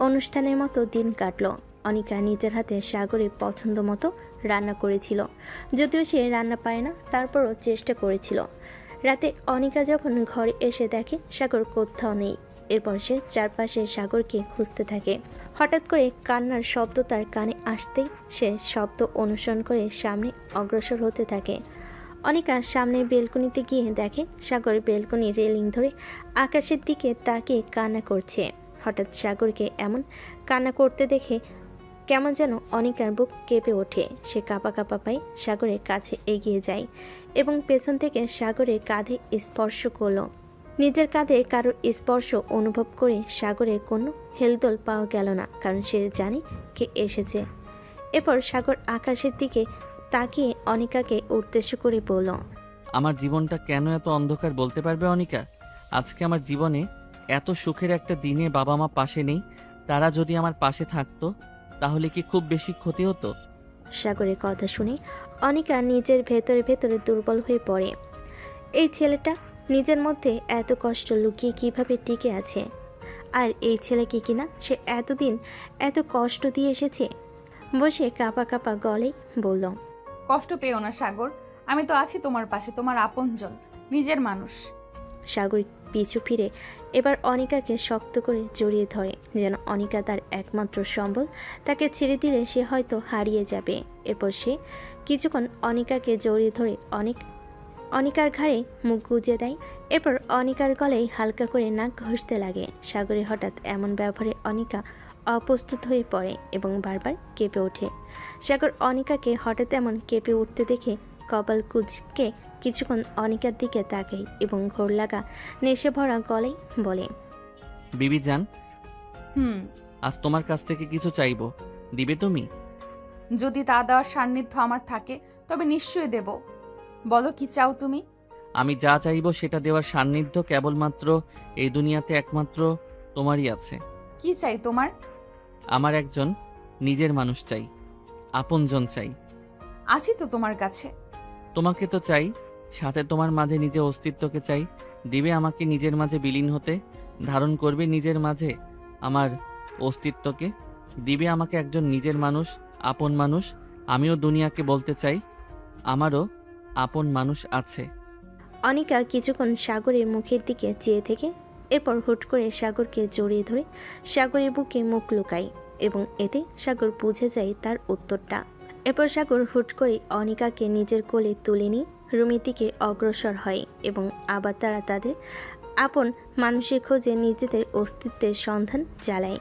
অনুষ্ঠানের মতো দিন কাটলো। অনিকা নিজের হাতে সাগরের পছন্দ মতো রান্না করেছিল, যদিও সে রান্না পায় না, তারপরও চেষ্টা করেছিল। রাতে অনিকা যখন ঘরে এসে দেখে সাগর কোথাও নেই, এরপর সে চারপাশে সাগরকে খুঁজতে থাকে। হঠাৎ করে কান্নার শব্দ তার কানে আসতেই সে শব্দ অনুসরণ করে সামনে অগ্রসর হতে থাকে। অনিকা সামনের বেলকনিতে গিয়ে দেখে সাগর বেলকনির রেলিং ধরে আকাশের দিকে তাকিয়ে কান্না করছে। হঠাৎ সাগরকে এমন কান্না করতে দেখে কেমন যেন অনিকার বুক কেঁপে ওঠে। সে কাঁপা কাঁপা পায়ে সাগরের কাছে এগিয়ে যায় এবং পেছন থেকে সাগরের কাঁধে স্পর্শ করলো। নিজের কাঁধে কারোর স্পর্শ অনুভব করে সাগরের কোনো হেলদোল পাওয়া গেল না, কারণ সে জানে কে এসেছে। এরপর সাগর আকাশের দিকে তাকিয়ে অনিকাকে উদ্দেশ্য করে বলল, আমার জীবনটা কেন এত অন্ধকার বলতে পারবে অনিকা? আজকে আমার জীবনে এত সুখের একটা দিনে বাবা মা পাশে নেই, তারা যদি আমার পাশে থাকতো তাহলে কি খুব বেশি ক্ষতি হতো? সাগরের কথা শুনে অনিকা নিজের ভেতরে ভেতরে দুর্বল হয়ে পড়ে। এই ছেলেটা নিজের মধ্যে এত কষ্ট লুকিয়ে কিভাবে টিকে আছে, আর এই ছেলেকে কিনা সে এতদিন এত কষ্ট দিয়ে এসেছে। বসে কাঁপা কাঁপা গলায় বলল, কষ্ট পেও না সাগর, আমি তো আছি তোমার পাশে, তোমার আপনজন, নিজের মানুষ। সাগর পিছু ফিরে এবার অনিকাকে শক্ত করে জড়িয়ে ধরে, যেন অনিকা তার একমাত্র সম্বল। তাকে ছেড়ে দিলে সে হয়তো হারিয়ে যাবে। এরপর সে কিছুক্ষণ অনিকাকে জড়িয়ে ধরে অনিকার ঘাড়ে মুখ গুজে দেয়। এরপর অনিকার গলায় হালকা করে নাক ঘষতে লাগে। সাগরের হঠাৎ এমন ব্যবহারে অনিকা অপ্রস্তুত হয়ে পড়ে এবং বারবার কেঁপে ওঠে। সাগর অনিকাকে হঠাৎ এমন কেঁপে উঠতে দেখে কপাল কুঁচকে কিছুক্ষণ অনিকার দিকে তাকাই এবং ঘোর লাগা নেশে ভরা গলায় বলে, বিবি জান, হুম, আজ তোমার কাছ থেকে কিছু চাইবো, দিবে তুমি? যদি তা দেওয়ার সান্নিধ্য আমার থাকে তবে নিশ্চয়ই দেব। বলো কি চাও তুমি? আমি যা চাইবো সেটা দেওয়ার সান্নিধ্য কেবলমাত্র এই দুনিয়াতে একমাত্র তোমারই আছে। কি চাই তোমার? আমার একজন নিজের মানুষ চাই, আপনজন চাই। আছি তো তোমার কাছে। তোমাকে তো চাই, সাথে তোমার মাঝে নিজের অস্তিত্বকে চাই। দিবে আমাকে নিজের মাঝে বিলীন হতে, ধারণ করবে নিজের মাঝে আমার অস্তিত্বকে। দিবে আমাকে একজন নিজের মানুষ, আপন মানুষ। আমিও দুনিয়াকে বলতে চাই আমারও আপন মানুষ আছে। অনিকা কিছুক্ষণ সাগরের মুখের দিকে চেয়ে থেকে এরপর হুট করে সাগরকে জড়িয়ে ধরে সাগরের বুকে মুখ লুকায় এবং এতে সাগর বুঝে যায় তার উত্তরটা। এরপর সাগর হুট করে অনিকাকে নিজের কোলে তুলে নিয়ে রুমের দিকে অগ্রসর হয় এবং আবার তারা তাদের আপন মানুষের খোঁজে নিজেদের অস্তিত্বের সন্ধান চালায়।